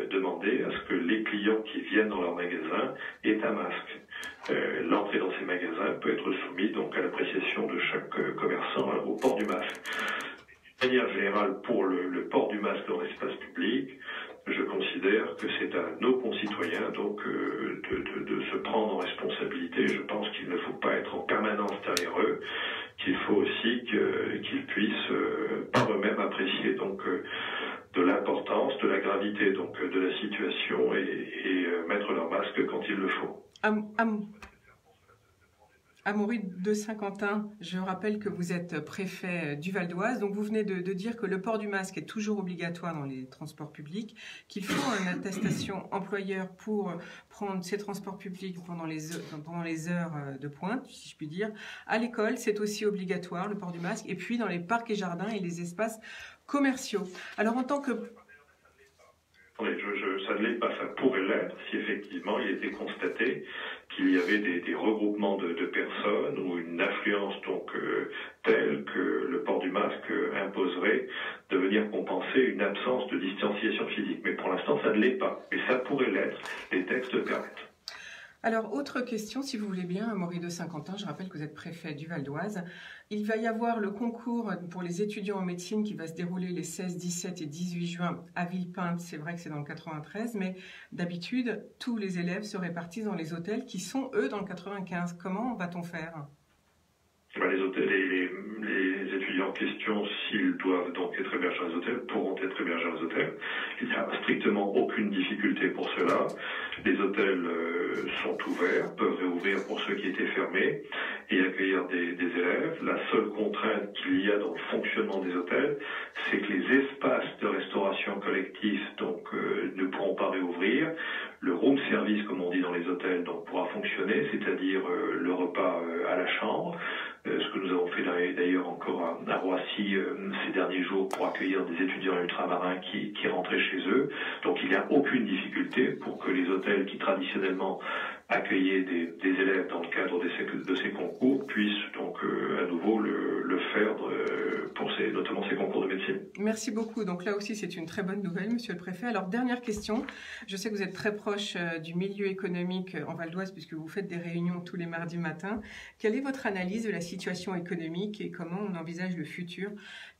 demander à ce que les clients qui viennent dans leur magasin aient un masque. L'entrée dans ces magasins peut être soumise donc à l'appréciation de chaque commerçant au port du masque. De manière générale, pour le port du masque dans l'espace public, je considère que c'est à nos concitoyens donc de se prendre en responsabilité. Je pense qu'il ne faut pas être en permanence derrière eux, qu'il faut aussi qu'ils puissent par eux-mêmes apprécier donc de l'importance, de la gravité donc de la situation et mettre leur masque quand il le faut. Amaury de Saint-Quentin, je rappelle que vous êtes préfet du Val d'Oise, donc vous venez de dire que le port du masque est toujours obligatoire dans les transports publics, qu'il faut une attestation employeur pour prendre ces transports publics pendant les heures de pointe, si je puis dire. À l'école, c'est aussi obligatoire, le port du masque, et puis dans les parcs et jardins et les espaces commerciaux. Alors en tant que... Ça ne l'est pas, ça pourrait l'être si effectivement il était constaté qu'il y avait des regroupements de personnes ou une affluence donc telle que le port du masque imposerait de venir compenser une absence de distanciation physique. Mais pour l'instant, ça ne l'est pas. Et ça pourrait l'être, les textes permettent. Alors, autre question, si vous voulez bien, Amaury de Saint-Quentin, je rappelle que vous êtes préfet du Val d'Oise. Il va y avoir le concours pour les étudiants en médecine qui va se dérouler les 16, 17 et 18 juin à Villepinte. C'est vrai que c'est dans le 93, mais d'habitude, tous les élèves se répartissent dans les hôtels qui sont, eux, dans le 95. Comment va-t-on faire ? Les étudiants en question, s'ils doivent donc être hébergés dans les hôtels, pourront être hébergés dans les hôtels. Il n'y a strictement aucune difficulté pour cela. Les hôtels sont ouverts, peuvent réouvrir pour ceux qui étaient fermés et accueillir des élèves. La seule contrainte qu'il y a dans le fonctionnement des hôtels, c'est que les espaces de restauration collective donc ne pourront pas réouvrir. Le room service, comme on dit dans les hôtels, donc pourra fonctionner, c'est-à-dire le repas à la chambre. Ce que nous nous avons fait d'ailleurs encore à Roissy ces derniers jours pour accueillir des étudiants ultramarins qui rentraient chez eux. Donc il n'y a aucune difficulté pour que les hôtels qui traditionnellement accueillaient des élèves dans le cadre de ces concours puissent donc à nouveau le faire pour notamment ces concours de médecine. Merci beaucoup. Donc là aussi, c'est une très bonne nouvelle, Monsieur le Préfet. Alors, dernière question. Je sais que vous êtes très proche du milieu économique en Val d'Oise puisque vous faites des réunions tous les mardis matins. Quelle est votre analyse de la situation économique et comment on envisage le futur?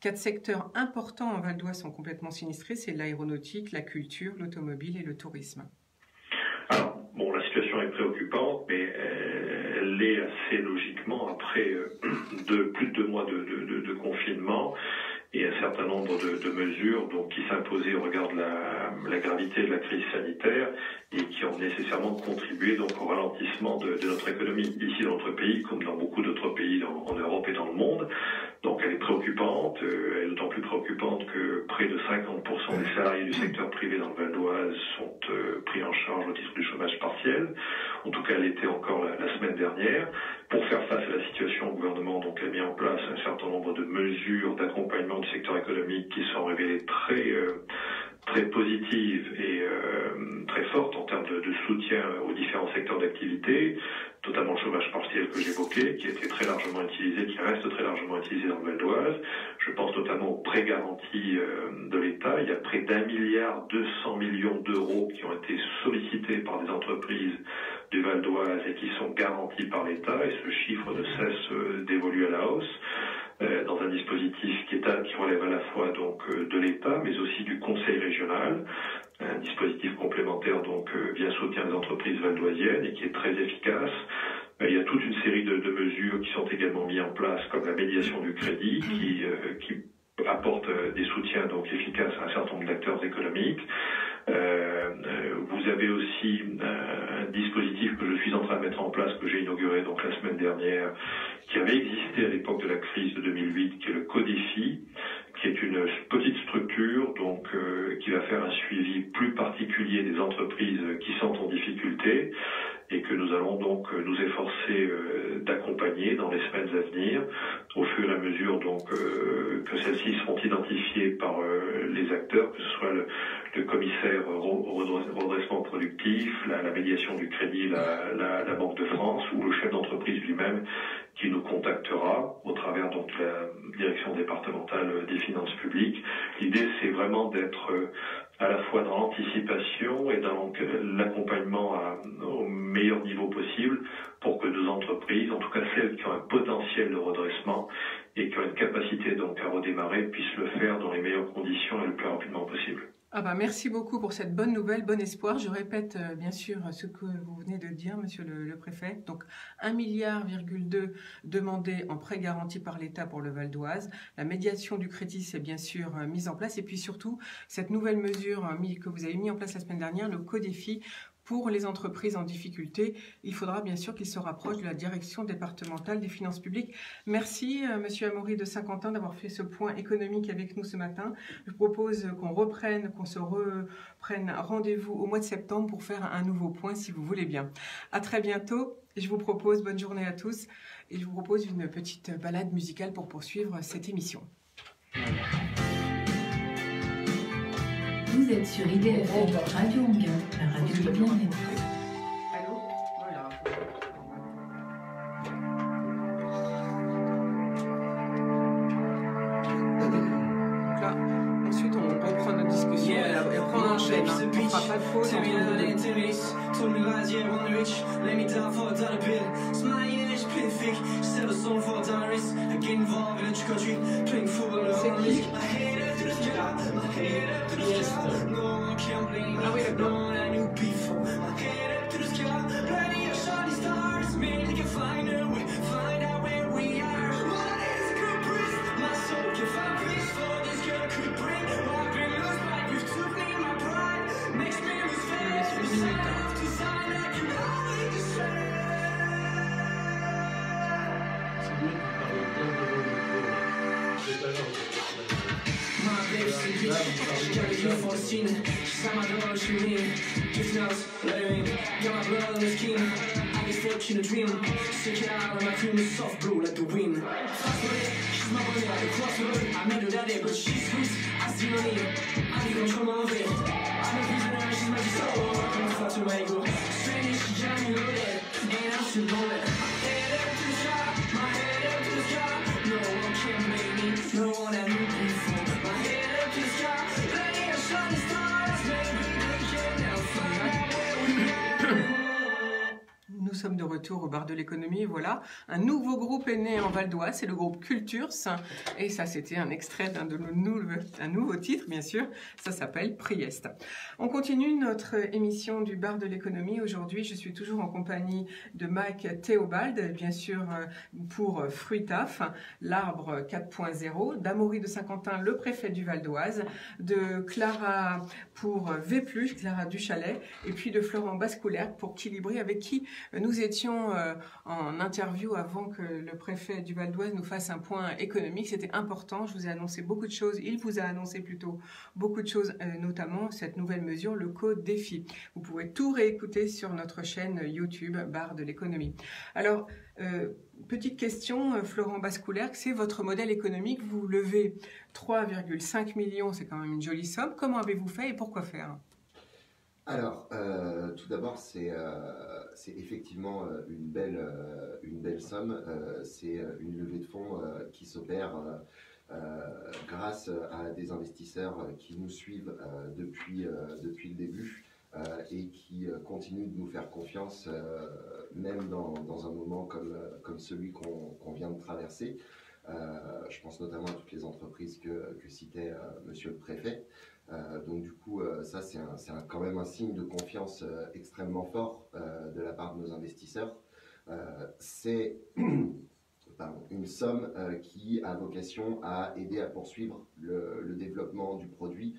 4 secteurs importants en Val d'Oise sont complètement sinistrés. C'est l'aéronautique, la culture, l'automobile et le tourisme. Alors, bon, la situation est préoccupante, mais elle l'est assez logiquement après plus de 2 mois de confinement et un certain nombre de mesures donc, qui s'imposaient au regard de la gravité de la crise sanitaire et qui ont nécessairement contribué donc, au ralentissement de notre économie, ici dans notre pays, comme dans beaucoup d'autres pays en Europe et dans le monde. Donc elle est préoccupante, elle est d'autant plus préoccupante que près de 50% des salariés du secteur privé dans le Val d'Oise sont pris en charge au titre du chômage partiel. En tout cas, elle l'était encore la semaine dernière. Pour faire face à la situation, le gouvernement donc, a mis en place un certain nombre de mesures d'accompagnement du secteur économique qui sont révélées très positives et très fortes en termes de soutien aux différents secteurs d'activité, notamment le chômage partiel que j'évoquais, qui a été très largement utilisé, qui reste très largement utilisé dans le Val d'Oise. Je pense notamment aux prêts garantis de l'État. Il y a près d'1,2 milliard d'euros qui ont été sollicités par des entreprises du Val d'Oise et qui sont garantis par l'État, et ce chiffre ne cesse d'évoluer à la hausse. Dans un dispositif qui relève à la fois donc de l'État, mais aussi du Conseil régional, un dispositif complémentaire donc vient soutenir les entreprises valdoisiennes et qui est très efficace. Il y a toute une série de mesures qui sont également mises en place, comme la médiation du crédit, qui apporte des soutiens donc efficaces à un certain nombre d'acteurs économiques. Vous avez aussi un dispositif que je suis en train de mettre en place, que j'ai inauguré donc la semaine dernière, qui avait existé à l'époque de la crise de 2008, qui est le CODEFI, qui est une petite structure donc qui va faire un suivi plus particulier des entreprises qui sont en difficulté et que nous allons donc nous efforcer d'accompagner dans les semaines à venir, au fur et à mesure donc que celles-ci seront identifiées par les acteurs, que ce soit le commissaire au redressement productif, la médiation du crédit, la Banque de France ou le chef d'entreprise lui-même qui nous contactera au travers donc de la direction départementale des finances publiques. L'idée, c'est vraiment d'être à la fois dans l'anticipation et dans l'accompagnement au meilleur niveau possible pour que nos entreprises, en tout cas celles qui ont un potentiel de redressement et qui ont une capacité donc à redémarrer, puissent le faire dans les meilleures conditions et le plus rapidement possible. Merci beaucoup pour cette bonne nouvelle, bon espoir. Je répète bien sûr ce que vous venez de dire, Monsieur le Préfet. Donc 1,2 milliard demandé en prêt garanti par l'État pour le Val d'Oise. La médiation du crédit s'est bien sûr mise en place. Et puis surtout, cette nouvelle mesure que vous avez mise en place la semaine dernière, le CODEFI, pour les entreprises en difficulté. Il faudra bien sûr qu'ils se rapprochent de la direction départementale des finances publiques. Merci Monsieur Amaury de Saint-Quentin d'avoir fait ce point économique avec nous ce matin. Je propose qu'on se reprenne rendez-vous au mois de septembre pour faire un nouveau point si vous voulez bien. À très bientôt. Je vous propose, bonne journée à tous, et je vous propose une petite balade musicale pour poursuivre cette émission. Vous êtes sur IDFM Radio Anguin, la radio du bien-être. Allô? Voilà. Donc là, ensuite on reprend notre discussion et après on enchaîne. On fera pas de pause entre Ah oui, d'accord. She's my girl, she mean, just knows, let her in, got my blood on the skin. this fortune a dream. Stick it out on my cream is soft blue like the wind. She's my bunny at the crossroad. I met her daddy, but she's sweet. I see money, I need control my own fate. I'm a prisoner, she's my soul. I'm a flat to my ego. Strange, she jam me loaded, and I'm still loaded. Head up to the sky, my head up to the sky. No one can make me, no one I knew before. My head up to the sky, playing a shining stars. Maybe they can now find out where we are. Nous sommes de retour au bar de l'économie. Voilà, un nouveau groupe est né en Val d'Oise, c'est le groupe Cultures. Et ça, c'était un extrait un nouveau titre, bien sûr. Ça s'appelle Priest. On continue notre émission du bar de l'économie. Aujourd'hui, je suis toujours en compagnie de Mike Théobald, bien sûr, pour Fruitaf, l'arbre 4.0, d'Amaury de Saint-Quentin, le préfet du Val d'Oise, de Clara pour Vépluche, Clara Duchalet, et puis de Florent Bascoulaire pour Quilibri, avec qui nous étions en interview avant que le préfet du Val d'Oise nous fasse un point économique. C'était important, je vous ai annoncé beaucoup de choses, il vous a annoncé plutôt beaucoup de choses, notamment cette nouvelle mesure, le code défi. Vous pouvez tout réécouter sur notre chaîne YouTube, Bar de l'économie. Alors, petite question, Florent Bascoulaire, c'est votre modèle économique, vous levez 3,5 millions, c'est quand même une jolie somme. Comment avez-vous fait et pourquoi faire ? Alors, tout d'abord, c'est effectivement une belle somme. C'est une levée de fonds qui s'opère grâce à des investisseurs qui nous suivent depuis le début et qui continuent de nous faire confiance, même dans un moment comme celui qu'on vient de traverser. Je pense notamment à toutes les entreprises que citait Monsieur le Préfet. Donc du coup, ça c'est quand même un signe de confiance extrêmement fort de la part de nos investisseurs. C'est une somme qui a vocation à aider à poursuivre le développement du produit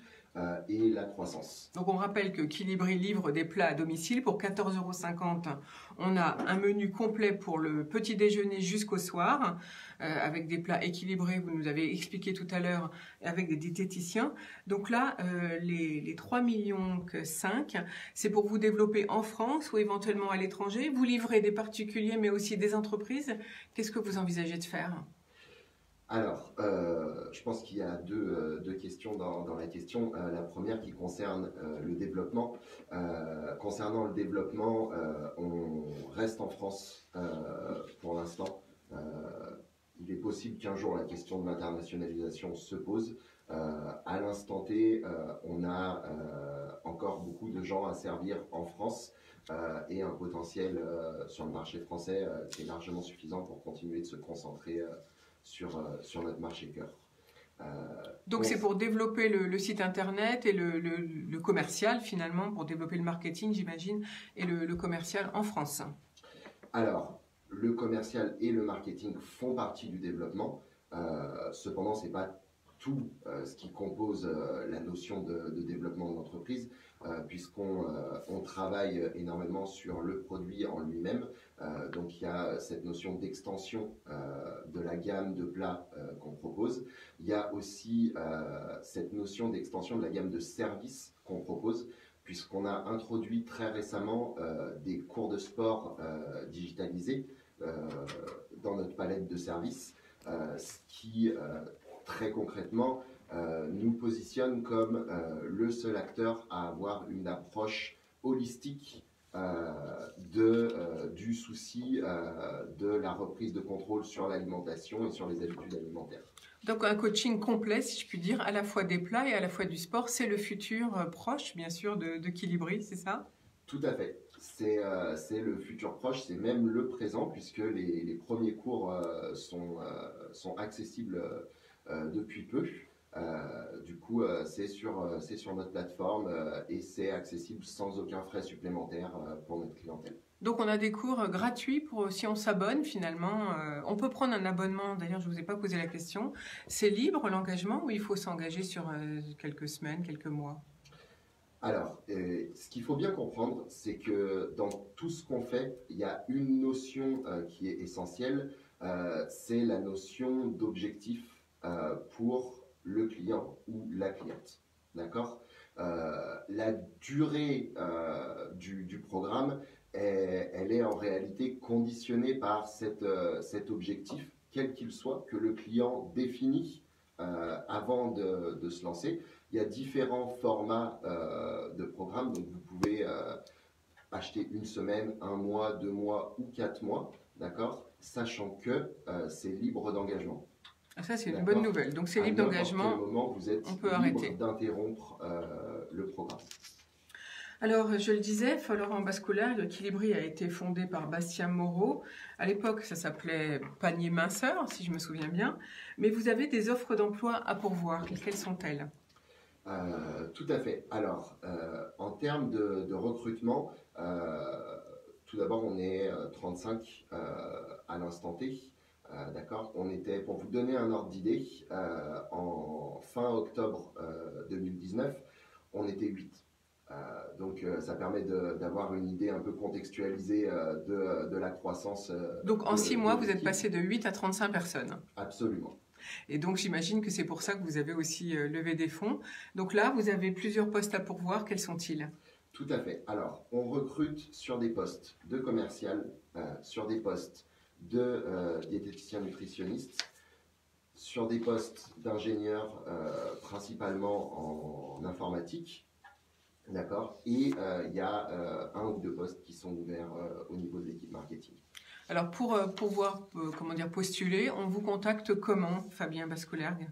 et la croissance. Donc on rappelle que Quilibri livre des plats à domicile pour 14,50 €. On a un menu complet pour le petit déjeuner jusqu'au soir, avec des plats équilibrés, vous nous avez expliqué tout à l'heure, avec des diététiciens. Donc là, les 3,5 millions, c'est pour vous développer en France ou éventuellement à l'étranger. Vous livrez des particuliers mais aussi des entreprises. Qu'est-ce que vous envisagez de faire ? Alors, je pense qu'il y a deux questions dans la question. La première qui concerne le développement. Concernant le développement, on reste en France pour l'instant. Il est possible qu'un jour la question de l'internationalisation se pose. À l'instant T, on a encore beaucoup de gens à servir en France et un potentiel sur le marché français qui est largement suffisant pour continuer de se concentrer sur notre marché cœur. Donc c'est pour développer le site internet et le commercial finalement, pour développer le marketing j'imagine, et le commercial en France. Alors, le commercial et le marketing font partie du développement, cependant c'est pas tout ce qui compose la notion de développement de l'entreprise, puisqu'on travaille énormément sur le produit en lui-même. Donc il y a cette notion d'extension de la gamme de plats qu'on propose. Il y a aussi cette notion d'extension de la gamme de services qu'on propose, puisqu'on a introduit très récemment des cours de sport digitalisés dans notre palette de services, ce qui très concrètement nous positionne comme le seul acteur à avoir une approche holistique du souci de la reprise de contrôle sur l'alimentation et sur les habitudes alimentaires. Donc un coaching complet, si je puis dire, à la fois des plats et à la fois du sport, c'est le futur proche, bien sûr, de Quilibri, c'est ça ? Tout à fait. C'est le futur proche, c'est même le présent, puisque les premiers cours sont accessibles depuis peu. Du coup, c'est sur notre plateforme et c'est accessible sans aucun frais supplémentaire pour notre clientèle. Donc on a des cours gratuits pour si on s'abonne finalement. On peut prendre un abonnement, d'ailleurs je ne vous ai pas posé la question. C'est libre l'engagement ou il faut s'engager sur quelques semaines, quelques mois ? Alors, ce qu'il faut bien comprendre, c'est que dans tout ce qu'on fait, il y a une notion qui est essentielle, c'est la notion d'objectif pour le client ou la cliente. D'accord ? La durée du programme elle est en réalité conditionnée par cet objectif, quel qu'il soit, que le client définit avant de se lancer. Il y a différents formats de programmes, donc vous pouvez acheter une semaine, 1 mois, 2 mois ou 4 mois, d'accord, sachant que c'est libre d'engagement. Ça, c'est une bonne nouvelle. Donc, c'est libre d'engagement. À quel moment vous êtes on peut libre arrêter d'interrompre le programme. Alors, je le disais, Florent Bascoulard, Equilibri a été fondé par Bastien Moreau. À l'époque, ça s'appelait Panier Minceur, si je me souviens bien. Mais vous avez des offres d'emploi à pourvoir. Quelles sont-elles ? Tout à fait. Alors, en termes de recrutement, tout d'abord, on est 35 à l'instant T. D'accord. On était, pour vous donner un ordre d'idée, en fin octobre 2019, on était 8. Donc, ça permet d'avoir une idée un peu contextualisée de la croissance. Donc, en 6 mois, vous êtes passé de 8 à 35 personnes. Absolument. Et donc, j'imagine que c'est pour ça que vous avez aussi levé des fonds. Donc là, vous avez plusieurs postes à pourvoir. Quels sont-ils ? Tout à fait. Alors, on recrute sur des postes de commercial, sur des postes de diététicien nutritionniste, sur des postes d'ingénieur principalement en informatique. D'accord. Et il y a 1 ou 2 postes qui sont ouverts au niveau de l'équipe marketing. Alors, pour pouvoir postuler, on vous contacte comment, Fabien Bascolergue ?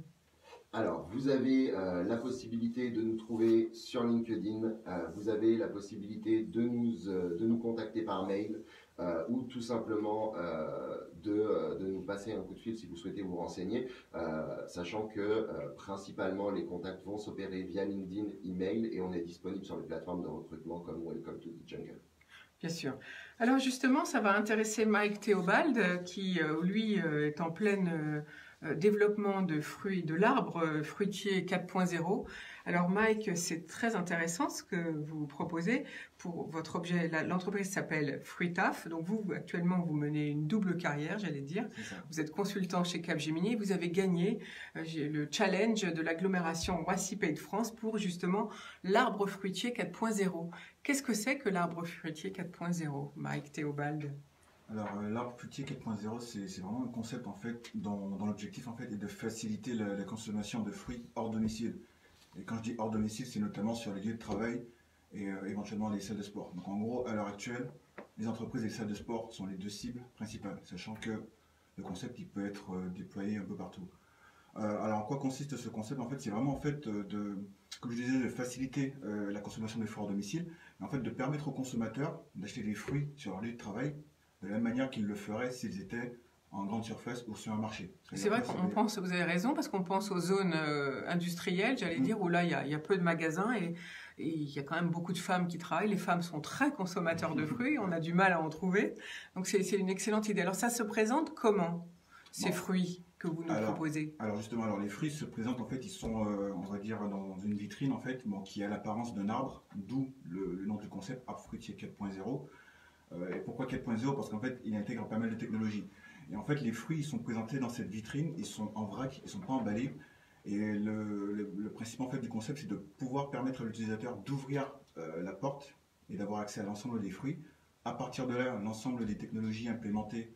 Alors, vous avez la possibilité de nous trouver sur LinkedIn, vous avez la possibilité de nous contacter par mail ou tout simplement de nous passer un coup de fil si vous souhaitez vous renseigner, sachant que principalement les contacts vont s'opérer via LinkedIn, email, et on est disponible sur les plateformes de recrutement comme Welcome to the Jungle. Bien sûr. Alors justement, ça va intéresser Mike Théobald qui, lui, est en plein développement de fruits, de l'arbre fruitier 4.0. Alors Mike, c'est très intéressant ce que vous proposez pour votre objet. L'entreprise s'appelle Fruitaf. Donc vous, actuellement, vous menez une double carrière, j'allais dire. Vous êtes consultant chez Capgemini et vous avez gagné le challenge de l'agglomération Roissy Pays de France pour justement l'arbre fruitier 4.0. Qu'est-ce que c'est que l'arbre fruitier 4.0, Mike Théobald ? Alors, l'arbre fruitier 4.0, c'est vraiment un concept en fait dont l'objectif en fait est de faciliter la consommation de fruits hors domicile. Et quand je dis hors domicile, c'est notamment sur les lieux de travail et éventuellement les salles de sport. Donc en gros, à l'heure actuelle, les entreprises et les salles de sport sont les 2 cibles principales, sachant que le concept il peut être déployé un peu partout. Alors en quoi consiste ce concept ? En fait, c'est vraiment en fait comme je disais, de faciliter la consommation des fruits hors domicile, mais en fait de permettre aux consommateurs d'acheter des fruits sur leur lieu de travail de la même manière qu'ils le feraient s'ils étaient en grande surface ou sur un marché. C'est vrai qu'on pense, vous avez raison, parce qu'on pense aux zones industrielles, j'allais dire, où là il y a peu de magasins et il y a quand même beaucoup de femmes qui travaillent. Les femmes sont très consommateurs de fruits, on a du mal à en trouver. Donc c'est une excellente idée. Alors ça se présente comment, ces fruits que vous nous proposez ? Alors justement, les fruits se présentent en fait, ils sont, on va dire, dans une vitrine en fait, qui a l'apparence d'un arbre, d'où le nom du concept, arbre fruitier 4.0. Et pourquoi 4.0 ? Parce qu'en fait, il intègre pas mal de technologies. Et en fait, les fruits, ils sont présentés dans cette vitrine, ils sont en vrac, ils ne sont pas emballés. Et le principe en fait du concept, c'est de pouvoir permettre à l'utilisateur d'ouvrir la porte et d'avoir accès à l'ensemble des fruits. À partir de là, l'ensemble des technologies implémentées,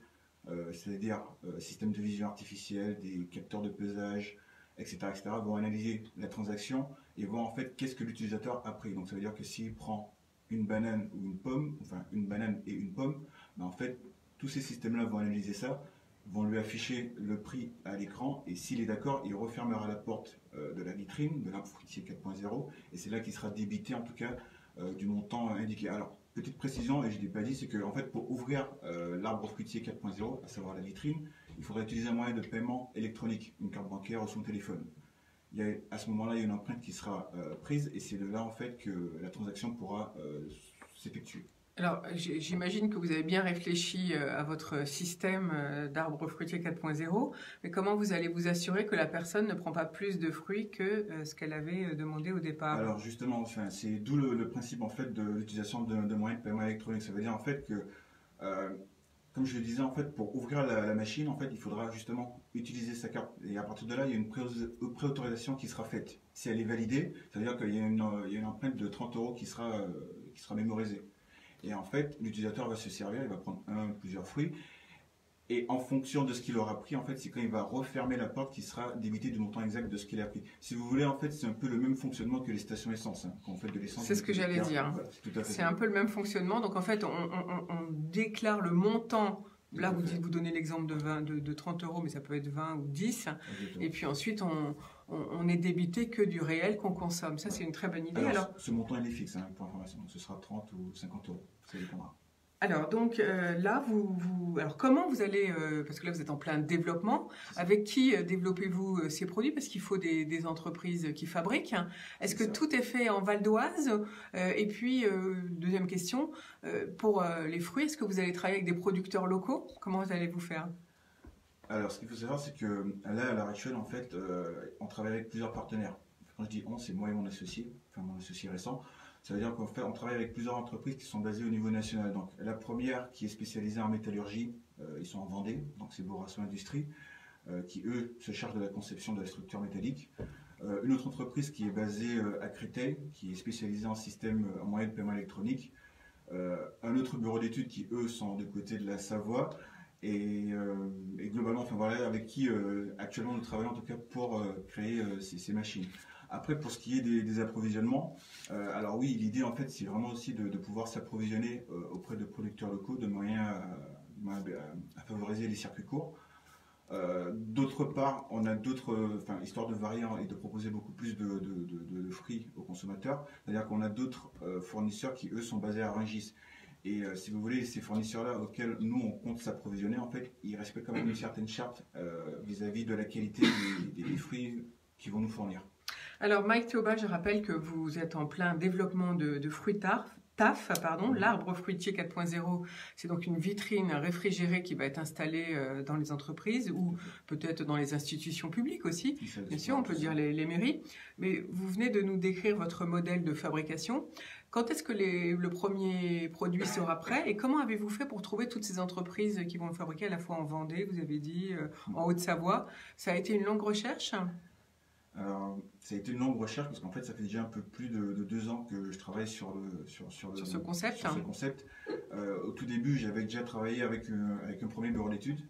c'est-à-dire système de vision artificielle, des capteurs de pesage, etc., vont analyser la transaction et voir en fait qu'est-ce que l'utilisateur a pris. Donc ça veut dire que s'il prend une banane ou une pomme, enfin une banane et une pomme, ben en fait, tous ces systèmes-là vont analyser ça, vont lui afficher le prix à l'écran, et s'il est d'accord, il refermera la porte de la vitrine, de l'arbre fruitier 4.0, et c'est là qu'il sera débité, en tout cas, du montant indiqué. Alors, petite précision, et je ne l'ai pas dit, c'est que en fait, pour ouvrir l'arbre fruitier 4.0, à savoir la vitrine, il faudra utiliser un moyen de paiement électronique, une carte bancaire ou son téléphone. À ce moment-là, il y a une empreinte qui sera prise, et c'est de là en fait que la transaction pourra s'effectuer. Alors, j'imagine que vous avez bien réfléchi à votre système d'arbre fruitier 4.0, mais comment vous allez vous assurer que la personne ne prend pas plus de fruits que ce qu'elle avait demandé au départ ? Alors justement, c'est d'où le principe en fait de l'utilisation de moyens de paiement électronique. Ça veut dire en fait que comme je le disais, en fait, pour ouvrir la machine, en fait, il faudra justement utiliser sa carte. Et à partir de là, il y a une préautorisation qui sera faite. Si elle est validée, ça veut dire qu'il y a une empreinte de 30 € qui sera mémorisée. Et en fait, l'utilisateur va se servir, il va prendre un ou plusieurs fruits. Et en fonction de ce qu'il aura pris, en fait, c'est quand il va refermer la porte qui sera débité du montant exact de ce qu'il a pris. Si vous voulez, en fait, c'est un peu le même fonctionnement que les stations essence. Hein, quand on fait de l'essence. C'est ce que j'allais dire. Voilà, c'est un peu le même fonctionnement. Donc en fait, on déclare le montant. Là, vous donnez l'exemple de 30 €, mais ça peut être 20 ou 10. Exactement. Et puis ensuite, on est débité que du réel qu'on consomme. Ça, c'est une très bonne idée. Alors, ce montant, il est fixe, hein, pour information. Donc, ce sera 30 ou 50 €. Ça dépendra. Alors, donc là, alors comment vous allez, parce que là, vous êtes en plein développement, avec qui développez-vous ces produits? Parce qu'il faut des entreprises qui fabriquent. Est-ce que tout est fait en Val d'Oise? Et puis, deuxième question, pour les fruits, est-ce que vous allez travailler avec des producteurs locaux? Comment vous allez vous faire? Alors, ce qu'il faut savoir, c'est que là, à l'heure actuelle, en fait, on travaille avec plusieurs partenaires. Quand je dis on, c'est moi et mon associé, enfin mon associé récent. Ça veut dire qu'on travaille avec plusieurs entreprises qui sont basées au niveau national. Donc, la première qui est spécialisée en métallurgie, ils sont en Vendée, donc c'est Borasso Industrie, qui eux se chargent de la conception de la structure métallique. Une autre entreprise qui est basée à Créteil, qui est spécialisée en système en moyen de paiement électronique. Un autre bureau d'études qui eux sont du côté de la Savoie. Et globalement, enfin voilà, avec qui actuellement nous travaillons en tout cas pour créer ces machines. Après, pour ce qui est des approvisionnements, alors oui, l'idée en fait, c'est vraiment aussi de pouvoir s'approvisionner auprès de producteurs locaux de manière à favoriser les circuits courts. D'autre part, on a histoire de varier et de proposer beaucoup plus de fruits aux consommateurs, c'est-à-dire qu'on a d'autres fournisseurs qui eux sont basés à Rungis. Et si vous voulez, ces fournisseurs-là auxquels nous on compte s'approvisionner, en fait, ils respectent quand même une certaine charte vis-à-vis de la qualité des fruits qu'ils vont nous fournir. Alors Mike Théobald, je rappelle que vous êtes en plein développement de fruits TAF, l'arbre fruitier 4.0, c'est donc une vitrine réfrigérée qui va être installée dans les entreprises ou peut-être dans les institutions publiques aussi, bien sûr, on peut dire les mairies. Mais vous venez de nous décrire votre modèle de fabrication. Quand est-ce que le premier produit sera prêt et comment avez-vous fait pour trouver toutes ces entreprises qui vont le fabriquer à la fois en Vendée, vous avez dit, en Haute-Savoie? Ça a été une longue recherche? Alors, ça a été une longue recherche parce qu'en fait, ça fait déjà un peu plus de 2 ans que je travaille sur ce concept. Au tout début, j'avais déjà travaillé avec un premier bureau d'études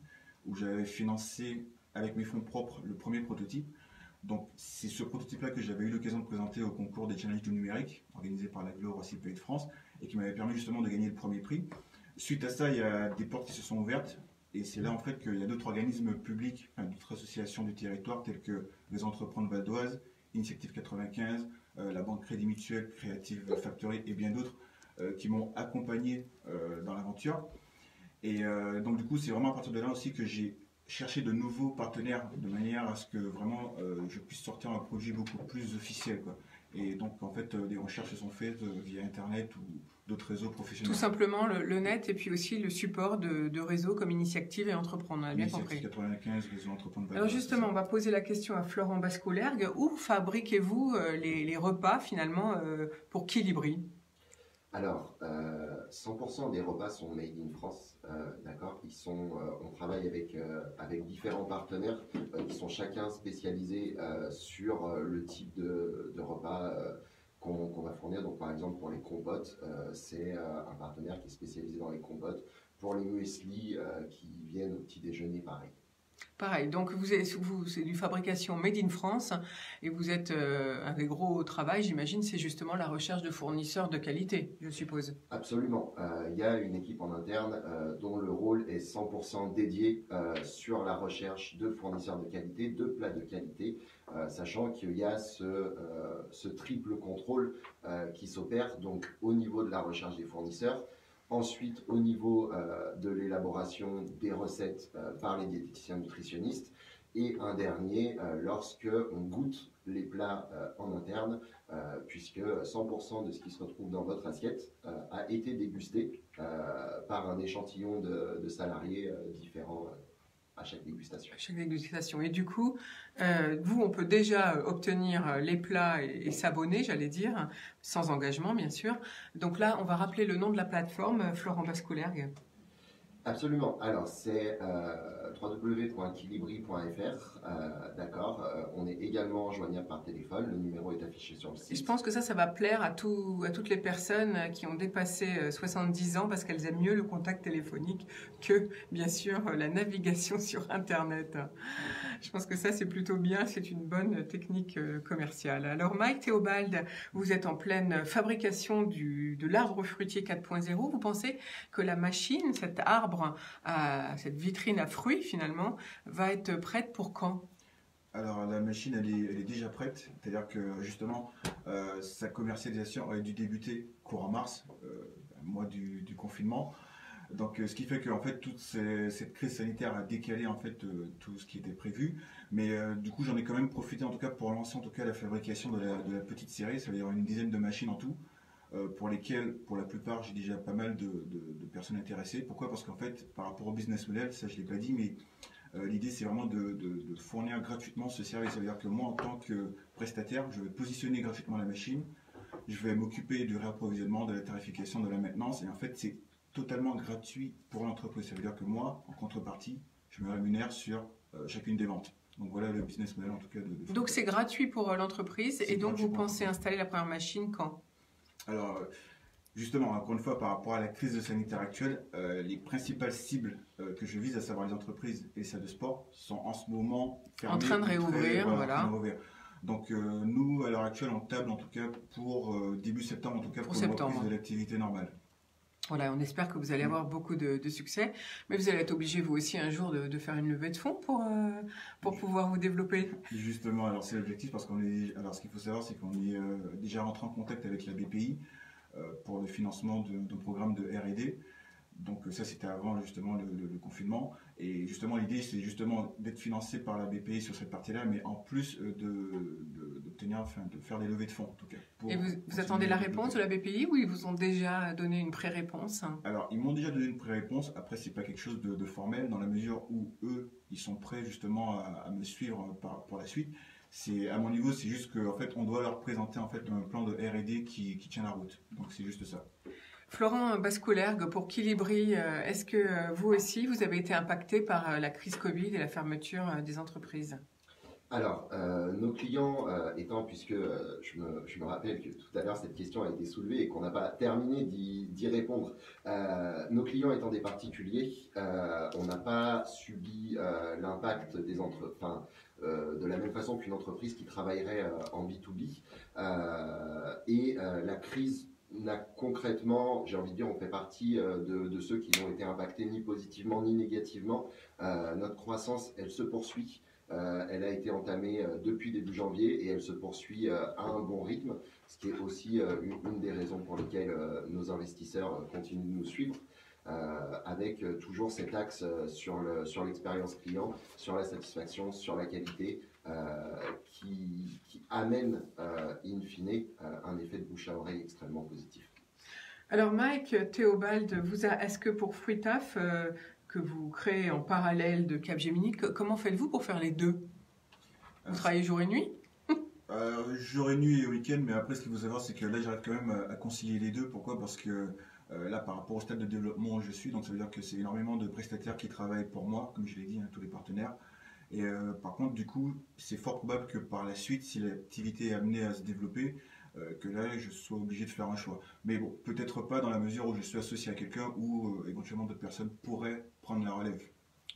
où j'avais financé avec mes fonds propres le premier prototype. Donc, c'est ce prototype-là que j'avais eu l'occasion de présenter au concours des challenges du numérique organisé par l'Aglo Roissy Pays de France et qui m'avait permis justement de gagner le premier prix. Suite à ça, il y a des portes qui se sont ouvertes. Et c'est là en fait qu'il y a d'autres organismes publics, d'autres associations du territoire telles que les Entreprendre Val d'Oise, Initiative 95, la Banque Crédit Mutuel, Creative Factory et bien d'autres qui m'ont accompagné dans l'aventure. Et donc du coup c'est vraiment à partir de là aussi que j'ai cherché de nouveaux partenaires de manière à ce que vraiment je puisse sortir un produit beaucoup plus officiel, quoi. Et donc en fait des recherches sont faites via internet ou d'autres réseaux professionnels. Tout simplement le net et puis aussi le support de réseaux comme Initiative et Entreprendre, on a bien compris. Initiative 95, réseau Entreprendre. Alors justement, on va poser la question à Florent Bascolergue. Où fabriquez-vous les repas finalement pour Quilibri? Alors, 100% des repas sont made in France, d'accord. On travaille avec différents partenaires qui sont chacun spécialisés sur le type de repas qu'on va fournir. Donc, par exemple, pour les compotes, c'est un partenaire qui est spécialisé dans les compotes. Pour les muesli qui viennent au petit déjeuner, pareil. Pareil, donc c'est du fabrication made in France et vous êtes un des gros travail, j'imagine, c'est justement la recherche de fournisseurs de qualité, je suppose. Absolument. Il y a une équipe en interne dont le rôle est 100% dédié sur la recherche de fournisseurs de qualité, de plats de qualité, sachant qu'il y a ce triple contrôle qui s'opère donc au niveau de la recherche des fournisseurs. Ensuite, au niveau de l'élaboration des recettes par les diététiciens nutritionnistes. Et un dernier, lorsque on goûte les plats en interne, puisque 100% de ce qui se retrouve dans votre assiette a été dégusté par un échantillon de salariés différents à chaque dégustation. À chaque dégustation. Et du coup, on peut déjà obtenir les plats et s'abonner, j'allais dire, sans engagement, bien sûr. Donc là, on va rappeler le nom de la plateforme, Florent Bascolergue. Absolument. Alors, c'est www.equilibri.fr. D'accord. On est également joignable par téléphone. Le numéro est affiché sur le Et site. je pense que ça va plaire à toutes les personnes qui ont dépassé 70 ans parce qu'elles aiment mieux le contact téléphonique que, bien sûr, la navigation sur Internet. Je pense que ça, c'est plutôt bien. C'est une bonne technique commerciale. Alors, Mike Théobald, vous êtes en pleine fabrication de l'arbre fruitier 4.0. Vous pensez que la machine, cet arbre, cette vitrine à fruits, finalement, va être prête pour quand ? Alors la machine elle est déjà prête, c'est-à-dire que justement sa commercialisation aurait dû débuter courant mars, mois du confinement. Donc ce qui fait que en fait toute cette crise sanitaire a décalé en fait tout ce qui était prévu, mais du coup j'en ai quand même profité en tout cas pour lancer en tout cas la fabrication de la petite série, ça veut dire une dizaine de machines en tout. Pour lesquelles, pour la plupart, j'ai déjà pas mal de personnes intéressées. Pourquoi ? Parce qu'en fait, par rapport au business model, ça je ne l'ai pas dit, mais l'idée c'est vraiment de fournir gratuitement ce service. Ça veut dire que moi, en tant que prestataire, je vais positionner gratuitement la machine, je vais m'occuper du réapprovisionnement, de la tarification, de la maintenance, et en fait, c'est totalement gratuit pour l'entreprise. Ça veut dire que moi, en contrepartie, je me rémunère sur chacune des ventes. Donc voilà le business model en tout cas. Donc c'est gratuit pour l'entreprise, et donc vous pensez installer la première machine quand ? Alors, justement, encore une fois, par rapport à la crise sanitaire actuelle, les principales cibles que je vise, à savoir les entreprises et les salles de sport, sont en ce moment fermées. En train de réouvrir, voilà. Donc, nous, à l'heure actuelle, on table en tout cas pour début septembre, en tout cas pour la reprise de l'activité normale. Voilà, on espère que vous allez avoir beaucoup de succès, mais vous allez être obligé, vous aussi, un jour, de faire une levée de fonds pour pouvoir vous développer. Justement, alors c'est l'objectif, parce alors ce qu'il faut savoir, c'est qu'on est déjà rentré en contact avec la BPI pour le financement d'un programme de R&D. Donc ça, c'était avant justement le confinement. Et justement, l'idée, c'est justement d'être financé par la BPI sur cette partie-là, mais en plus de faire des levées de fonds, en tout cas. Et vous attendez la réponse de la BPI, ou ils vous ont déjà donné une pré-réponse ? Alors, ils m'ont déjà donné une pré-réponse. Après, c'est pas quelque chose de formel, dans la mesure où eux, ils sont prêts justement à me suivre pour la suite. À mon niveau, c'est juste qu'en fait, on doit leur présenter en fait un plan de R&D qui tient la route. Donc, c'est juste ça. Florent Bascolergue, pour Quilibri, est-ce que vous aussi, vous avez été impacté par la crise Covid et la fermeture des entreprises ? Alors, nos clients étant, puisque je me rappelle que tout à l'heure cette question a été soulevée et qu'on n'a pas terminé d'y répondre, nos clients étant des particuliers, on n'a pas subi l'impact des entreprises, de la même façon qu'une entreprise qui travaillerait en B2B. Et la crise n'a concrètement, j'ai envie de dire, on fait partie de ceux qui n'ont été impactés ni positivement ni négativement. Notre croissance, elle se poursuit. Elle a été entamée depuis début janvier et elle se poursuit à un bon rythme, ce qui est aussi une des raisons pour lesquelles nos investisseurs continuent de nous suivre, avec toujours cet axe sur l'expérience client, sur la satisfaction, sur la qualité, qui amène in fine un effet de bouche à oreille extrêmement positif. Alors Mike Théobald, est-ce que pour Fruitaf, que vous créez en parallèle de Capgemini, comment faites-vous pour faire les deux ? Vous travaillez jour et nuit ? Jour et nuit et week-end, mais après ce qu'il faut savoir, c'est que là j'arrive quand même à concilier les deux. Pourquoi ? Parce que là, par rapport au stade de développement où je suis, donc ça veut dire que c'est énormément de prestataires qui travaillent pour moi, comme je l'ai dit, tous les partenaires. Et par contre, du coup, c'est fort probable que par la suite, si l'activité est amenée à se développer, que là, je sois obligé de faire un choix. Mais bon, peut-être pas dans la mesure où je suis associé à quelqu'un ou éventuellement d'autres personnes pourraient prendre la relève.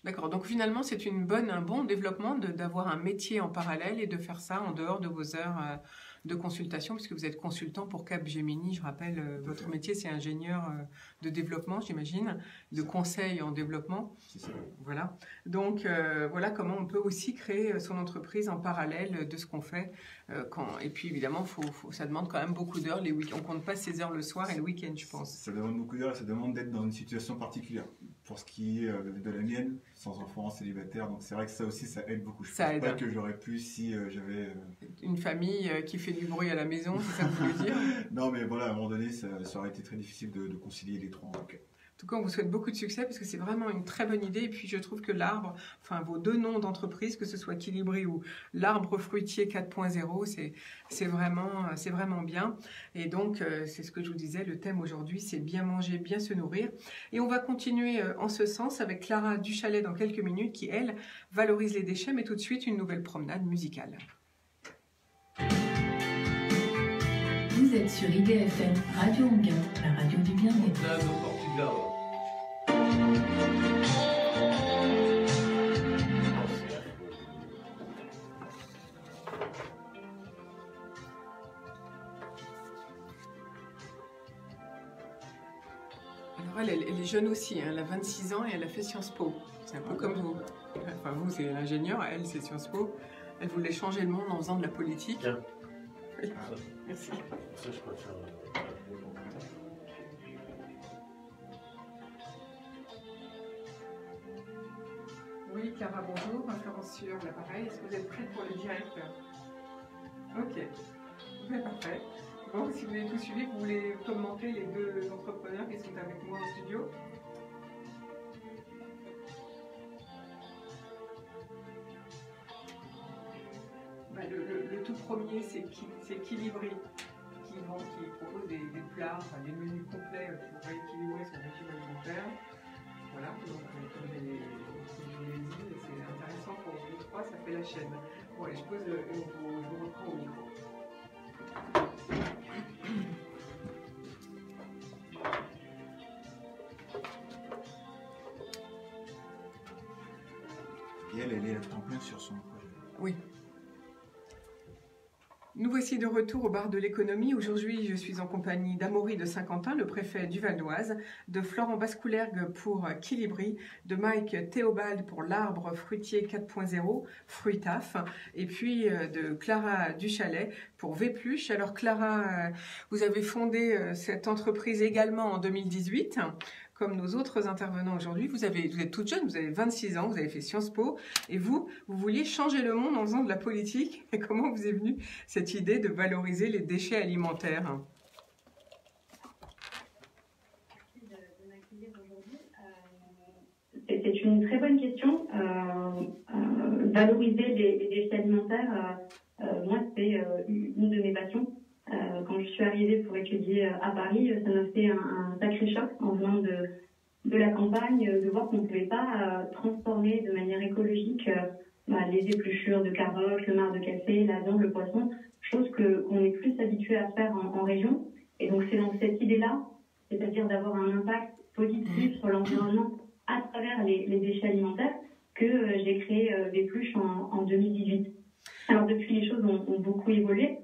D'accord, donc finalement, c'est un bon développement d'avoir un métier en parallèle et de faire ça en dehors de vos heures de consultation, puisque vous êtes consultant pour Capgemini. Je rappelle, votre métier, c'est ingénieur de développement, j'imagine, de conseil en développement. C'est ça. Voilà. Donc, voilà comment on peut aussi créer son entreprise en parallèle de ce qu'on fait. Et puis, évidemment, ça demande quand même beaucoup d'heures. On ne compte pas ses heures le soir et le week-end, je pense. Ça demande beaucoup d'heures et ça demande d'être dans une situation particulière. Pour ce qui est de la mienne, sans enfant, célibataire, donc c'est vrai que ça aussi, ça aide beaucoup. Je ne pense pas que j'aurais pu si j'avais... Une famille qui fait du bruit à la maison, c'est ça que vous voulez dire ? Non, mais voilà, à un moment donné, ça aurait été très difficile de concilier les trois en tout cas. En tout cas, on vous souhaite beaucoup de succès parce que c'est vraiment une très bonne idée. Et puis, je trouve que l'arbre, enfin, vos deux noms d'entreprise, que ce soit Quilibri ou l'arbre fruitier 4.0, c'est vraiment bien. Et donc, c'est ce que je vous disais, le thème aujourd'hui, c'est bien manger, bien se nourrir. Et on va continuer en ce sens avec Clara Duchalet dans quelques minutes qui, elle, valorise les déchets. Mais tout de suite, une nouvelle promenade musicale. Vous êtes sur IDFM Radio Anguin, la radio du bien-être. Là, au Portugal. Alors elle est jeune aussi, hein, elle a 26 ans et elle a fait Sciences Po. C'est un peu comme vous. Enfin vous, c'est l'ingénieur, elle, c'est Sciences Po. Elle voulait changer le monde en faisant de la politique. Tiens. Oui. Merci. Ça, je préfère. Oui, Clara, bonjour. Florence sur l'appareil. Est-ce que vous êtes prête pour le direct? Ok. Oui, parfait. Bon, si vous avez tout suivi, vous voulez commenter les deux entrepreneurs qui sont avec moi au studio? Bah, le tout premier, c'est Quilibri, qui propose des plats, enfin, des menus complets pour rééquilibrer son régime alimentaire. Voilà, donc comme je l'ai dit, c'est intéressant pour vous trois, ça fait la chaîne. Bon, allez, je pose et je vous reprends au micro. Et elle est en plein sur son projet. Oui. Nous voici de retour au bar de l'économie. Aujourd'hui, je suis en compagnie d'Amaury de Saint-Quentin, le préfet du Val d'Oise, de Florent Bascoulergue pour Quilibri, de Mike Théobald pour l'arbre fruitier 4.0, Fruitaf, et puis de Clara Duchalet pour Vépluche. Alors Clara, vous avez fondé cette entreprise également en 2018. Comme nos autres intervenants aujourd'hui, vous êtes toute jeune, vous avez 26 ans, vous avez fait Sciences Po, et vous vouliez changer le monde en faisant de la politique. Et comment vous est venue cette idée de valoriser les déchets alimentaires? Merci de m'accueillir aujourd'hui. C'est une très bonne question. Valoriser les déchets alimentaires, moi, c'est une de mes passions. Quand je suis arrivée pour étudier à Paris, ça m'a fait un sacré choc en venant de la campagne, de voir qu'on ne pouvait pas transformer de manière écologique les épluchures de carottes, le marc de café, la viande, le poisson, chose qu'on est plus habitué à faire en région. Et donc c'est dans cette idée-là, c'est-à-dire d'avoir un impact positif sur l'environnement à travers les déchets alimentaires, que j'ai créé Vépluche en 2018. Alors depuis, les choses ont beaucoup évolué.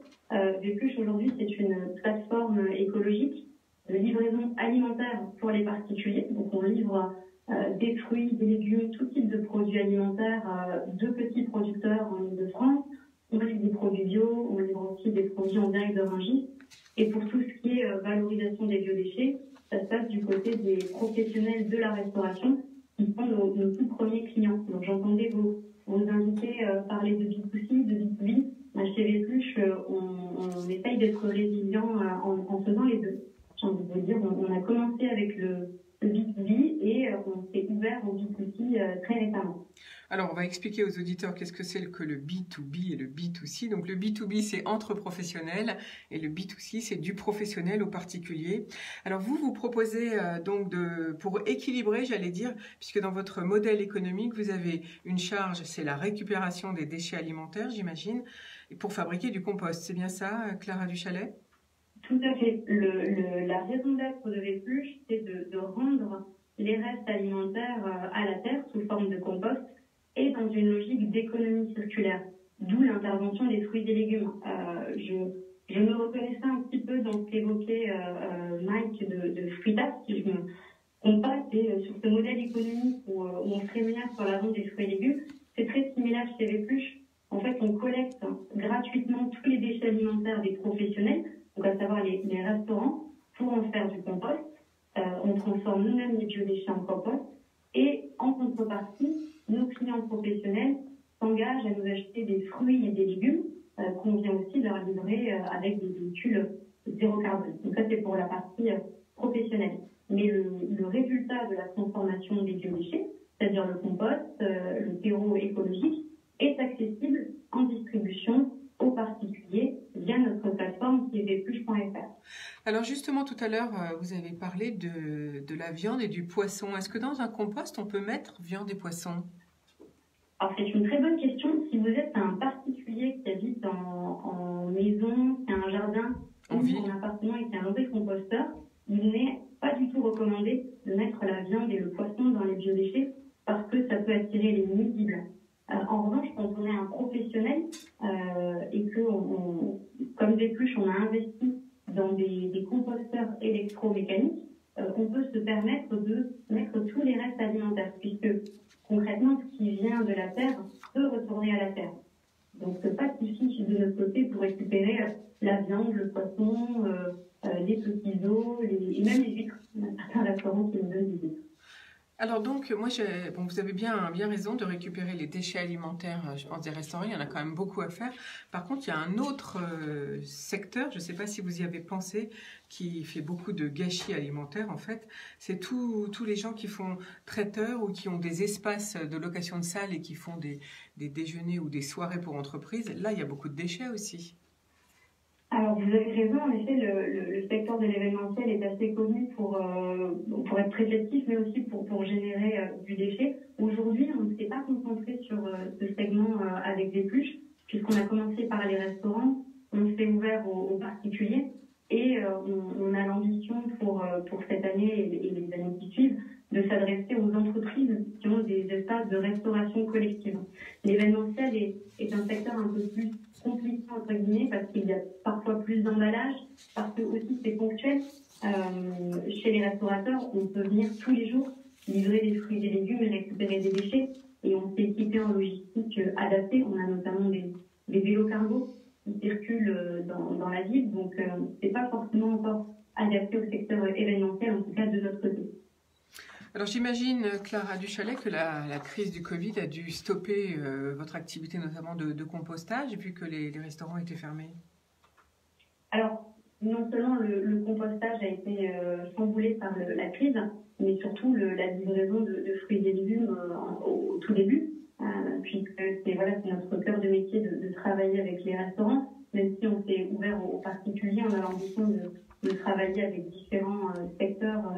Vépluche aujourd'hui, c'est une plateforme écologique de livraison alimentaire pour les particuliers. Donc on livre des fruits, des légumes, tout type de produits alimentaires de petits producteurs en Ile-de-France. On livre des produits bio, on livre aussi des produits en direct de Rungis. Et pour tout ce qui est valorisation des biodéchets, ça se passe du côté des professionnels de la restauration qui sont nos tout premiers clients. Donc j'entendais vos invités parler de B2C, de B2B. Chez Vépluche, on essaye d'être résilient en faisant les deux. J'ai envie de vous dire, on a commencé avec le B2B et on s'est ouvert au B2C très récemment. Alors, on va expliquer aux auditeurs qu'est-ce que c'est que le B2B et le B2C. Donc, le B2B, c'est entre professionnels et le B2C, c'est du professionnel au particulier. Alors, vous proposez pour équilibrer, j'allais dire, puisque dans votre modèle économique, vous avez une charge, c'est la récupération des déchets alimentaires, j'imagine, et pour fabriquer du compost. C'est bien ça, Clara Duchalet ? Tout à fait. La raison d'être de Vépluche, c'est de rendre les restes alimentaires à la terre sous forme de compost et dans une logique d'économie circulaire, d'où l'intervention des fruits et légumes. Je me reconnaissais un petit peu dans ce qu'évoquait Mike de Fruitaf, si je me trompe pas, c'est sur ce modèle économique où on se rémunère sur la vente des fruits et légumes. C'est très similaire chez Vépluche. En fait, on collecte gratuitement tous les déchets alimentaires des professionnels, donc à savoir les restaurants, pour en faire du compost. On transforme nous-mêmes les biodéchets en compost. Et en contrepartie, nos clients professionnels s'engagent à nous acheter des fruits et des légumes qu'on vient aussi leur livrer avec des véhicules zéro carbone. Donc ça, c'est pour la partie professionnelle. Mais le résultat de la transformation des biodéchets, c'est-à-dire le compost, le terreau écologique, est accessible en distribution aux particuliers via notre plateforme qui est vépluche.fr. Alors justement, tout à l'heure, vous avez parlé de la viande et du poisson. Est-ce que dans un compost, on peut mettre viande et poisson? Alors c'est une très bonne question. Si vous êtes un particulier qui habite en maison, qui a un jardin, en ou ville, en appartement et qui a un mauvais composteur, il n'est pas du tout recommandé de mettre la viande et le poisson dans les biodéchets parce que ça peut attirer les nuisibles. En revanche, quand on est un professionnel et que, comme Vépluche, on a investi dans des composteurs électromécaniques, on peut se permettre de mettre tous les restes alimentaires, puisque concrètement, ce qui vient de la terre peut retourner à la terre. Donc, pas de souci de notre côté pour récupérer la viande, le poisson, les petits os, et même les huîtres. Il y a certains restaurants qui nous donnent des huîtres. Alors donc, moi, vous avez bien raison de récupérer les déchets alimentaires dans des restaurants, il y en a quand même beaucoup à faire. Par contre, il y a un autre secteur, je ne sais pas si vous y avez pensé, qui fait beaucoup de gâchis alimentaires en fait. C'est tous les gens qui font traiteurs ou qui ont des espaces de location de salles et qui font des déjeuners ou des soirées pour entreprises. Là, il y a beaucoup de déchets aussi. Alors, vous avez raison, en effet, le secteur de l'événementiel est assez connu pour être très festif, mais aussi pour générer du déchet. Aujourd'hui, on ne s'est pas concentré sur ce segment avec Vépluche, puisqu'on a commencé par les restaurants, on s'est ouvert aux particuliers, et on a l'ambition pour cette année et les années qui suivent de s'adresser aux entreprises qui ont des espaces de restauration collective. L'événementiel est un secteur un peu plus compliqué, entre guillemets, parce qu'il y a parfois plus d'emballage, parce que aussi c'est ponctuel. Chez les restaurateurs, on peut venir tous les jours livrer des fruits et des légumes et récupérer des déchets, et on s'est équipé en logistique adaptée. On a notamment des vélos cargo qui circulent dans la ville, donc c'est pas forcément encore adapté au secteur événementiel, en tout cas de notre côté. Alors j'imagine, Clara Duchalet, que la crise du Covid a dû stopper votre activité notamment de compostage vu que les restaurants étaient fermés. Alors, non seulement le compostage a été chamboulé par la crise, mais surtout la livraison de fruits et légumes au tout début, puisque c'est notre cœur de métier de travailler avec les restaurants, même si on s'est ouvert aux particuliers, on a l'ambition de travailler avec différents secteurs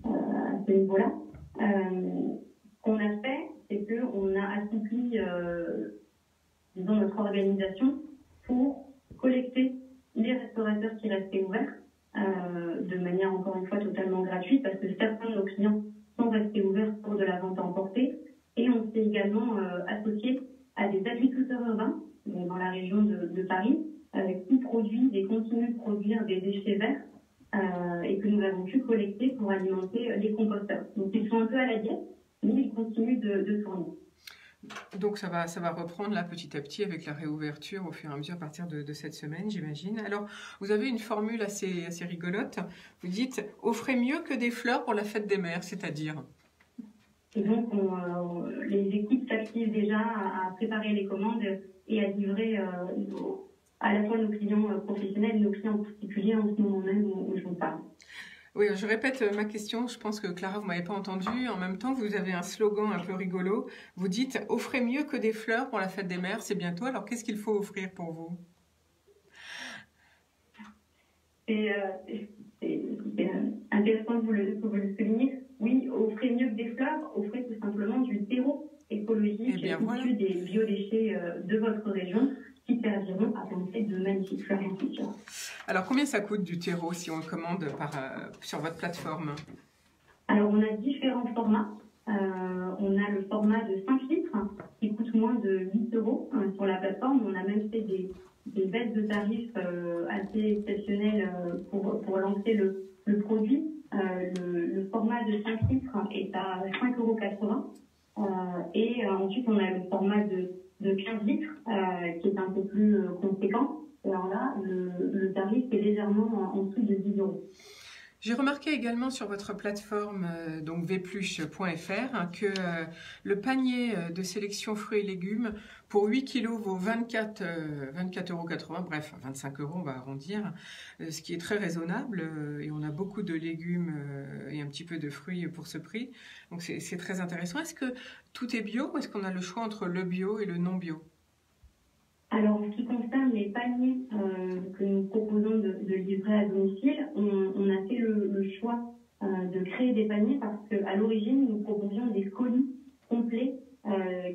à ce niveau-là. Ce qu'on a fait, c'est qu'on a assoupli notre organisation pour collecter les restaurateurs qui restaient ouverts de manière encore une fois totalement gratuite, parce que certains de nos clients sont restés ouverts pour de la vente à emporter. Et on s'est également associé à des agriculteurs urbains dans la région de Paris qui continuent de produire des déchets verts et que nous avons pu collecter pour alimenter les composteurs. Donc ils sont un peu à la diète, mais ils continuent de tourner. Donc ça va reprendre là petit à petit avec la réouverture au fur et à mesure à partir de cette semaine, j'imagine. Alors, vous avez une formule assez rigolote. Vous dites « offrez mieux que des fleurs pour la fête des mères », c'est-à-dire? Et donc, les équipes s'activent déjà à préparer les commandes et à livrer à la fois nos clients professionnels et nos clients particuliers en ce moment même où je vous parle. Oui, je répète ma question. Je pense que Clara, vous ne m'avez pas entendu. En même temps, vous avez un slogan un peu rigolo. Vous dites « offrez mieux que des fleurs pour la fête des mères », c'est bientôt. Alors, qu'est-ce qu'il faut offrir pour vous? C'est intéressant que vous le souligniez. Oui, offrez mieux que des fleurs, offrez tout simplement du terreau écologique issu des biodéchets de votre région qui serviront à planter de magnifiques fleurs en futur. Alors, combien ça coûte du terreau si on le commande sur votre plateforme? Alors, on a différents formats. On a le format de 5 litres qui coûte moins de 8 € sur la plateforme. On a même fait des baisses de tarifs assez exceptionnelles pour lancer le produit. Le format de 5 litres est à 5,80 €. Et ensuite, on a le format de 15 litres qui est un peu plus conséquent. Alors là, le tarif est légèrement en dessous de 10 €. J'ai remarqué également sur votre plateforme donc vpluche.fr que le panier de sélection fruits et légumes pour 8 kilos vaut 24,80 €, bref 25 €, on va arrondir, ce qui est très raisonnable et on a beaucoup de légumes et un petit peu de fruits pour ce prix, donc c'est très intéressant. Est-ce que tout est bio ou est-ce qu'on a le choix entre le bio et le non bio? Alors, en ce qui concerne les paniers que nous proposons de livrer à domicile, on a fait le choix de créer des paniers parce qu'à l'origine, nous proposions des colis complets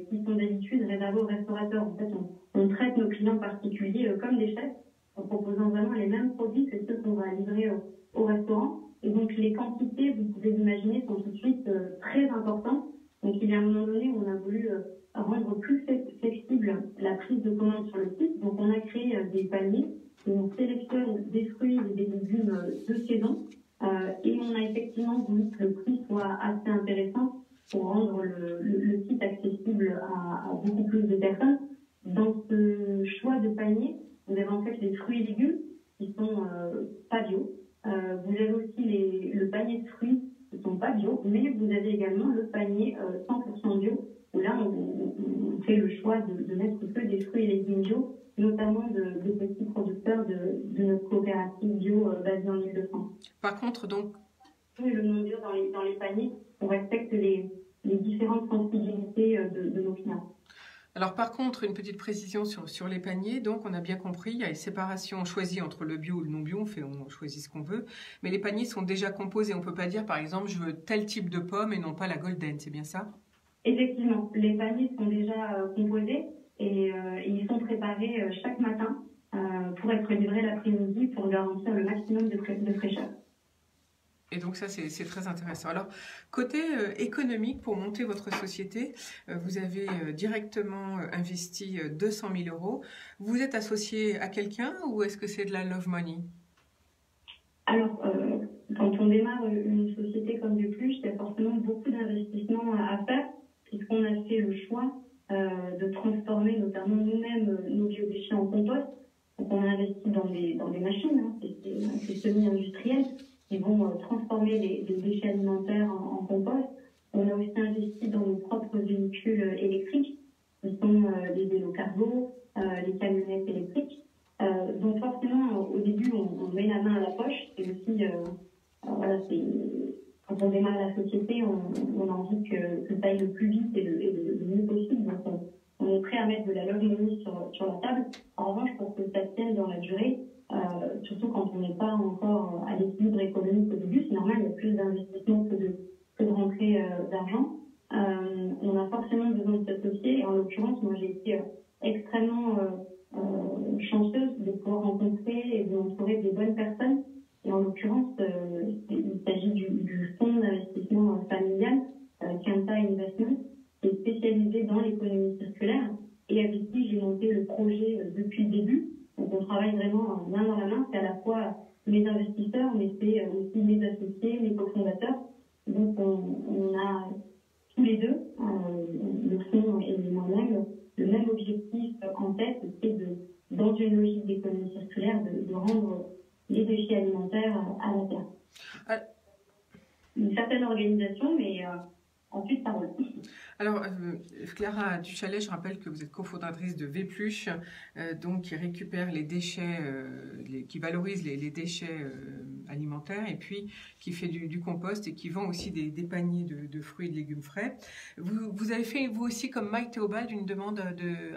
qui sont d'habitude réservés aux restaurateurs. En fait, on traite nos clients particuliers comme des chefs en proposant vraiment les mêmes produits que ceux qu'on va livrer au restaurant. Et donc, les quantités, vous pouvez imaginer, sont tout de suite très importantes. Donc, il y a un moment donné où on a voulu rendre plus flexible la prise de commande sur le site. Donc, on a créé des paniers où on sélectionne des fruits et des légumes de saison. Et on a effectivement voulu que le prix soit assez intéressant pour rendre le site accessible à beaucoup plus de personnes. Dans ce choix de panier, vous avez en fait les fruits et légumes qui sont pas bio. Vous avez aussi le panier de fruits qui ne sont pas bio, mais vous avez également le panier 100% bio, où là, on fait le choix de mettre que des fruits et légumes bio, notamment de petits producteurs de notre coopérative bio basée en Ile-de-France. Par contre, donc... Et le non bio dans les paniers, on respecte les différentes sensibilités de nos clients. Alors par contre, une petite précision sur les paniers, donc on a bien compris, il y a une séparation choisie entre le bio et le non bio, on choisit ce qu'on veut, mais les paniers sont déjà composés, on ne peut pas dire par exemple je veux tel type de pomme et non pas la golden, c'est bien ça? Effectivement, les paniers sont déjà composés et ils sont préparés chaque matin pour être livrés l'après-midi pour garantir le maximum de fraîcheur. Et donc ça, c'est très intéressant. Alors, côté économique, pour monter votre société, vous avez directement investi 200 000 €. Vous êtes associé à quelqu'un ou est-ce que c'est de la love money? Alors, quand on démarre une société comme Vpluche, il y a forcément beaucoup d'investissements à faire, puisqu'on a fait le choix de transformer notamment nous-mêmes nos biodéchets en compost. Donc, on a investi dans des machines, hein, c'est semi-industriel, qui vont transformer les déchets alimentaires en compost. On a aussi investi dans nos propres véhicules électriques, qui sont les vélos cargo, les camionnettes électriques. Donc forcément, au début, on met la main à la poche. Et aussi, quand on démarre la société, on a envie que ça aille le plus vite et le mieux possible. Donc on est prêt à mettre de la love money sur la table. En revanche, pour que ça tienne dans la durée, surtout quand on n'est pas encore à l'équilibre économique au début, c'est normal, il y a plus d'investissement que de rentrée d'argent. On a forcément besoin de s'associer et en l'occurrence, moi j'ai été extrêmement chanceuse de pouvoir rencontrer et de m'entourer des bonnes personnes. Et en l'occurrence, il s'agit du fonds d'investissement familial, Quinta Investment, qui est spécialisé dans l'économie circulaire et avec qui j'ai monté le projet depuis le début. Donc on travaille vraiment main dans la main, c'est à la fois mes investisseurs, mais c'est aussi mes associés, mes cofondateurs. Donc on a tous les deux, le fonds et moi-même, le même objectif en tête, c'est dans une logique d'économie circulaire, de rendre les déchets alimentaires à la terre. Une certaine organisation, mais ensuite ça roule. Alors, Clara Duchalet, je rappelle que vous êtes cofondatrice de Vpluche, donc qui récupère les déchets, qui valorise les déchets alimentaires et puis qui fait du compost et qui vend aussi des paniers de fruits et de légumes frais. Vous avez fait, vous aussi, comme Mike Théobald, une demande à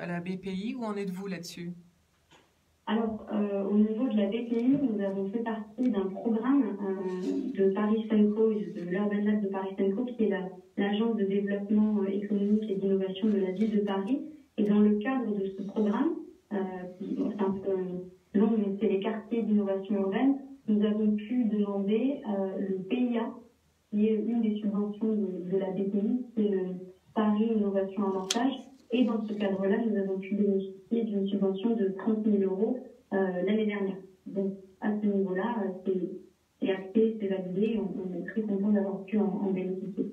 la BPI. Où en êtes-vous là-dessus? Alors, au niveau de la BPI, nous avons fait partie d'un programme de Paris Senco, de l'Urban Lab de Paris Senco, qui est l'agence de développement économique et d'innovation de la ville de Paris. Et dans le cadre de ce programme, c'est un peu long, mais c'est les quartiers d'innovation urbaine, nous avons pu demander le PIA, qui est une des subventions de la BPI, c'est le Paris Innovation Avantage. Et dans ce cadre-là, nous avons pu bénéficier d'une subvention de 30 000 € l'année dernière. Donc, à ce niveau-là, c'est acté, c'est validé. On est très content d'avoir pu en bénéficier.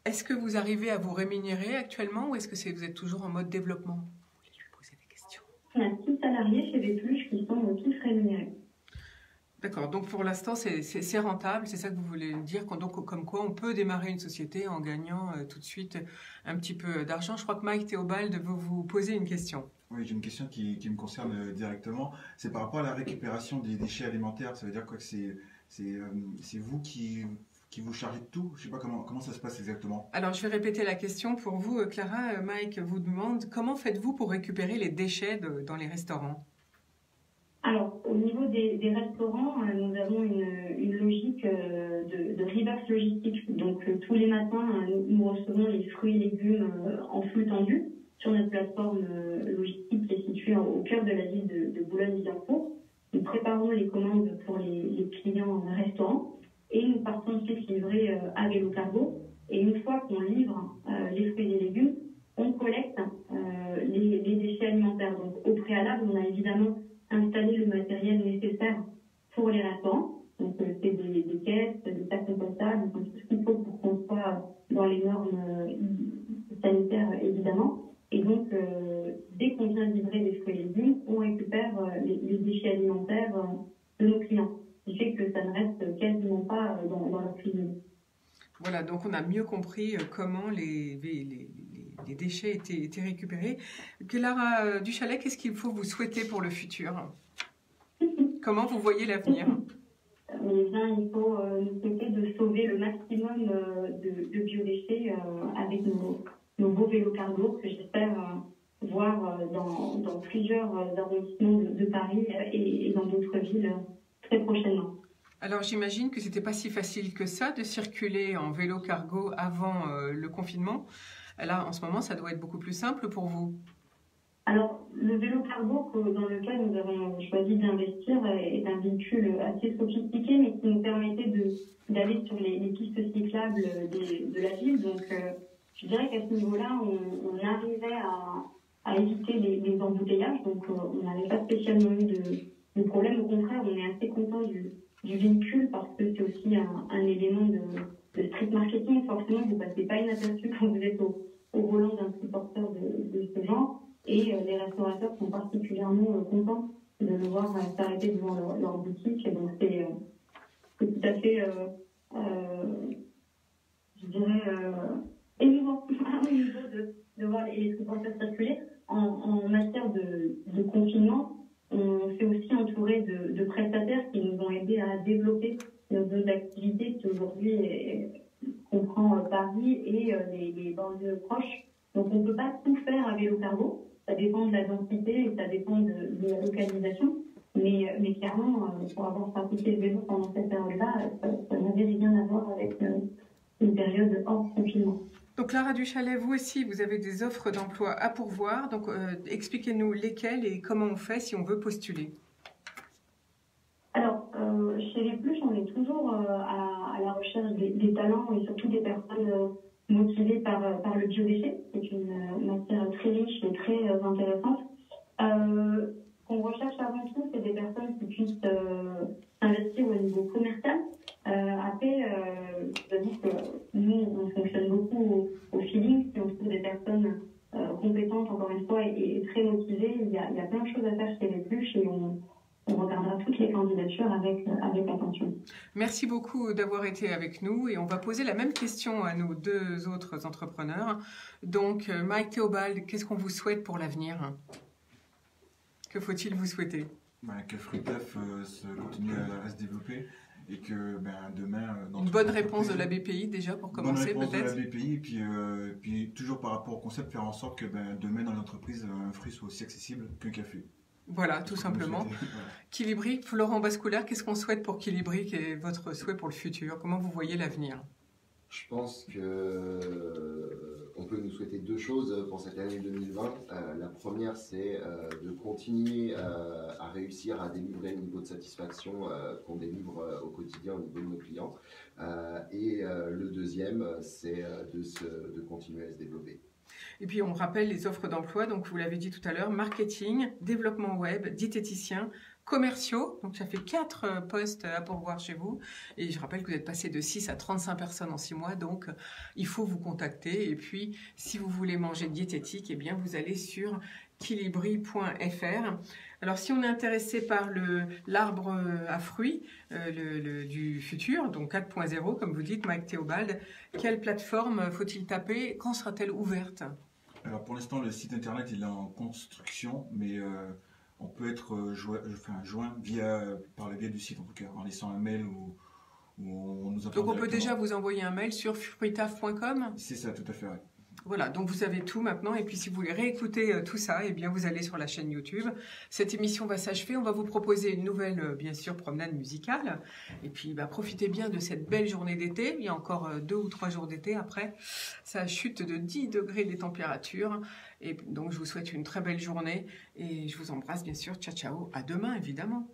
Est-ce que vous arrivez à vous rémunérer actuellement ou est-ce que vous êtes toujours en mode développement? Je vais poser des questions. On a 6 salariés chez Vpluche qui sont tous rémunérés. D'accord, donc pour l'instant c'est rentable, c'est ça que vous voulez dire, donc comme quoi on peut démarrer une société en gagnant tout de suite un petit peu d'argent. Je crois que Mike Théobald veut vous poser une question. Oui, j'ai une question qui me concerne directement. C'est par rapport à la récupération des déchets alimentaires. Ça veut dire quoi que c'est vous qui vous chargez de tout? Je ne sais pas comment ça se passe exactement. Alors je vais répéter la question pour vous, Clara. Mike vous demande comment faites-vous pour récupérer les déchets dans les restaurants? Alors, au niveau des restaurants, nous avons une logique de reverse logistique. Donc, tous les matins, nous recevons les fruits et légumes en flux tendu sur notre plateforme logistique qui est située au cœur de la ville de Boulogne-Billancourt. Nous préparons les commandes pour les clients restaurants et nous partons ensuite livrer à Vélo Cargo. Et une fois qu'on livre les fruits et légumes, on collecte les déchets alimentaires. Donc, au préalable, on a évidemment installer le matériel nécessaire pour les restaurants. Donc, c'est des caisses, des sacs compostables, tout ce qu'il faut pour qu'on soit dans les normes sanitaires, évidemment. Et donc, dès qu'on vient livrer des fruits et légumes, on récupère les déchets alimentaires de nos clients. Ce qui fait que ça ne reste quasiment pas dans leur cuisine. Voilà, donc on a mieux compris comment les déchets étaient récupérés. Clara Duchalet, qu'est-ce qu'il faut vous souhaiter pour le futur? Comment vous voyez l'avenir? Eh bien, il faut nous souhaiter de sauver le maximum de biodéchets avec nos beaux vélos cargo que j'espère voir dans plusieurs arrondissements de Paris et dans d'autres villes très prochainement. Alors j'imagine que c'était pas si facile que ça de circuler en vélo cargo avant le confinement. Là, en ce moment, ça doit être beaucoup plus simple pour vous. Alors, le vélo cargo dans lequel nous avons choisi d'investir est un véhicule assez sophistiqué, mais qui nous permettait d'aller sur les pistes cyclables de la ville. Donc, je dirais qu'à ce niveau-là, on arrivait à éviter les embouteillages. Donc, on n'avait pas spécialement eu de problème. Au contraire, on est assez content du véhicule parce que c'est aussi un élément de street marketing. Forcément, vous ne passez pas inaperçu quand vous êtes au volant d'un transporteur de ce genre. Et les restaurateurs sont particulièrement contents de le voir s'arrêter devant leur boutique. Et donc, c'est tout à fait, je dirais, émouvant au niveau de voir les transporteurs circuler. En matière de confinement, on s'est aussi entouré de prestataires qui nous ont aidés à développer nos activités qui aujourd'hui comprend Paris et les banlieues proches. Donc on ne peut pas tout faire à vélo cargo. Ça dépend de la densité et ça dépend de la localisation. Mais clairement, pour avoir pratiqué le vélo pendant cette période-là, ça n'avait rien à voir avec une période hors confinement. Donc Clara Duchalet, vous aussi, vous avez des offres d'emploi à pourvoir. Donc expliquez-nous lesquelles et comment on fait si on veut postuler. Alors, chez les Pluches, on est toujours à la recherche des talents et surtout des personnes motivées par le biodéchet. C'est une matière très riche et très intéressante. Qu'on recherche avant tout, c'est des personnes qui puissent investir au niveau commercial. Après, je dois dire que nous, on fonctionne beaucoup au feeling. Si on trouve des personnes compétentes, encore une fois, et très motivées, il y a plein de choses à faire chez les Pluches et on regardera toutes les candidatures avec attention. Merci beaucoup d'avoir été avec nous et on va poser la même question à nos deux autres entrepreneurs. Donc, Mike Théobald, qu'est-ce qu'on vous souhaite pour l'avenir? Que faut-il vous souhaiter? Que Fruiteuf continue à se développer et que demain... Une bonne réponse de la BPI déjà pour commencer peut-être. Bonne réponse de la BPI et puis toujours par rapport au concept, faire en sorte que demain dans l'entreprise, un fruit soit aussi accessible qu'un café. Voilà, tout simplement. Kilibric, Florent Bascoulard, qu'est-ce qu'on souhaite pour Kilibric et votre souhait pour le futur? Comment vous voyez l'avenir? Je pense qu'on peut nous souhaiter deux choses pour cette année 2020. La première, c'est de continuer à réussir à délivrer le niveau de satisfaction qu'on délivre au quotidien au niveau de nos clients. Et le deuxième, c'est de continuer à se développer. Et puis on rappelle les offres d'emploi, donc vous l'avez dit tout à l'heure, marketing, développement web, diététicien, commerciaux, donc ça fait 4 postes à pourvoir chez vous. Et je rappelle que vous êtes passé de 6 à 35 personnes en 6 mois, donc il faut vous contacter. Et puis si vous voulez manger diététique, eh bien vous allez sur kilibri.fr. Alors, si on est intéressé par l'arbre à fruits du futur, donc 4.0, comme vous dites, Mike Théobald, quelle plateforme faut-il taper? Quand sera-t-elle ouverte? Alors, pour l'instant, le site internet il est en construction, mais on peut être joint par le biais du site, en tout cas, en laissant un mail ou on nous appelle. Donc, on peut déjà vous envoyer un mail sur fruitaf.com? C'est ça, tout à fait, oui. Voilà, donc vous savez tout maintenant. Et puis si vous voulez réécouter tout ça, eh bien vous allez sur la chaîne YouTube. Cette émission va s'achever. On va vous proposer une nouvelle, bien sûr, promenade musicale. Et puis profitez bien de cette belle journée d'été. Il y a encore 2 ou 3 jours d'été après. Ça chute de 10 degrés les températures. Et donc je vous souhaite une très belle journée. Et je vous embrasse, bien sûr. Ciao, ciao. À demain, évidemment.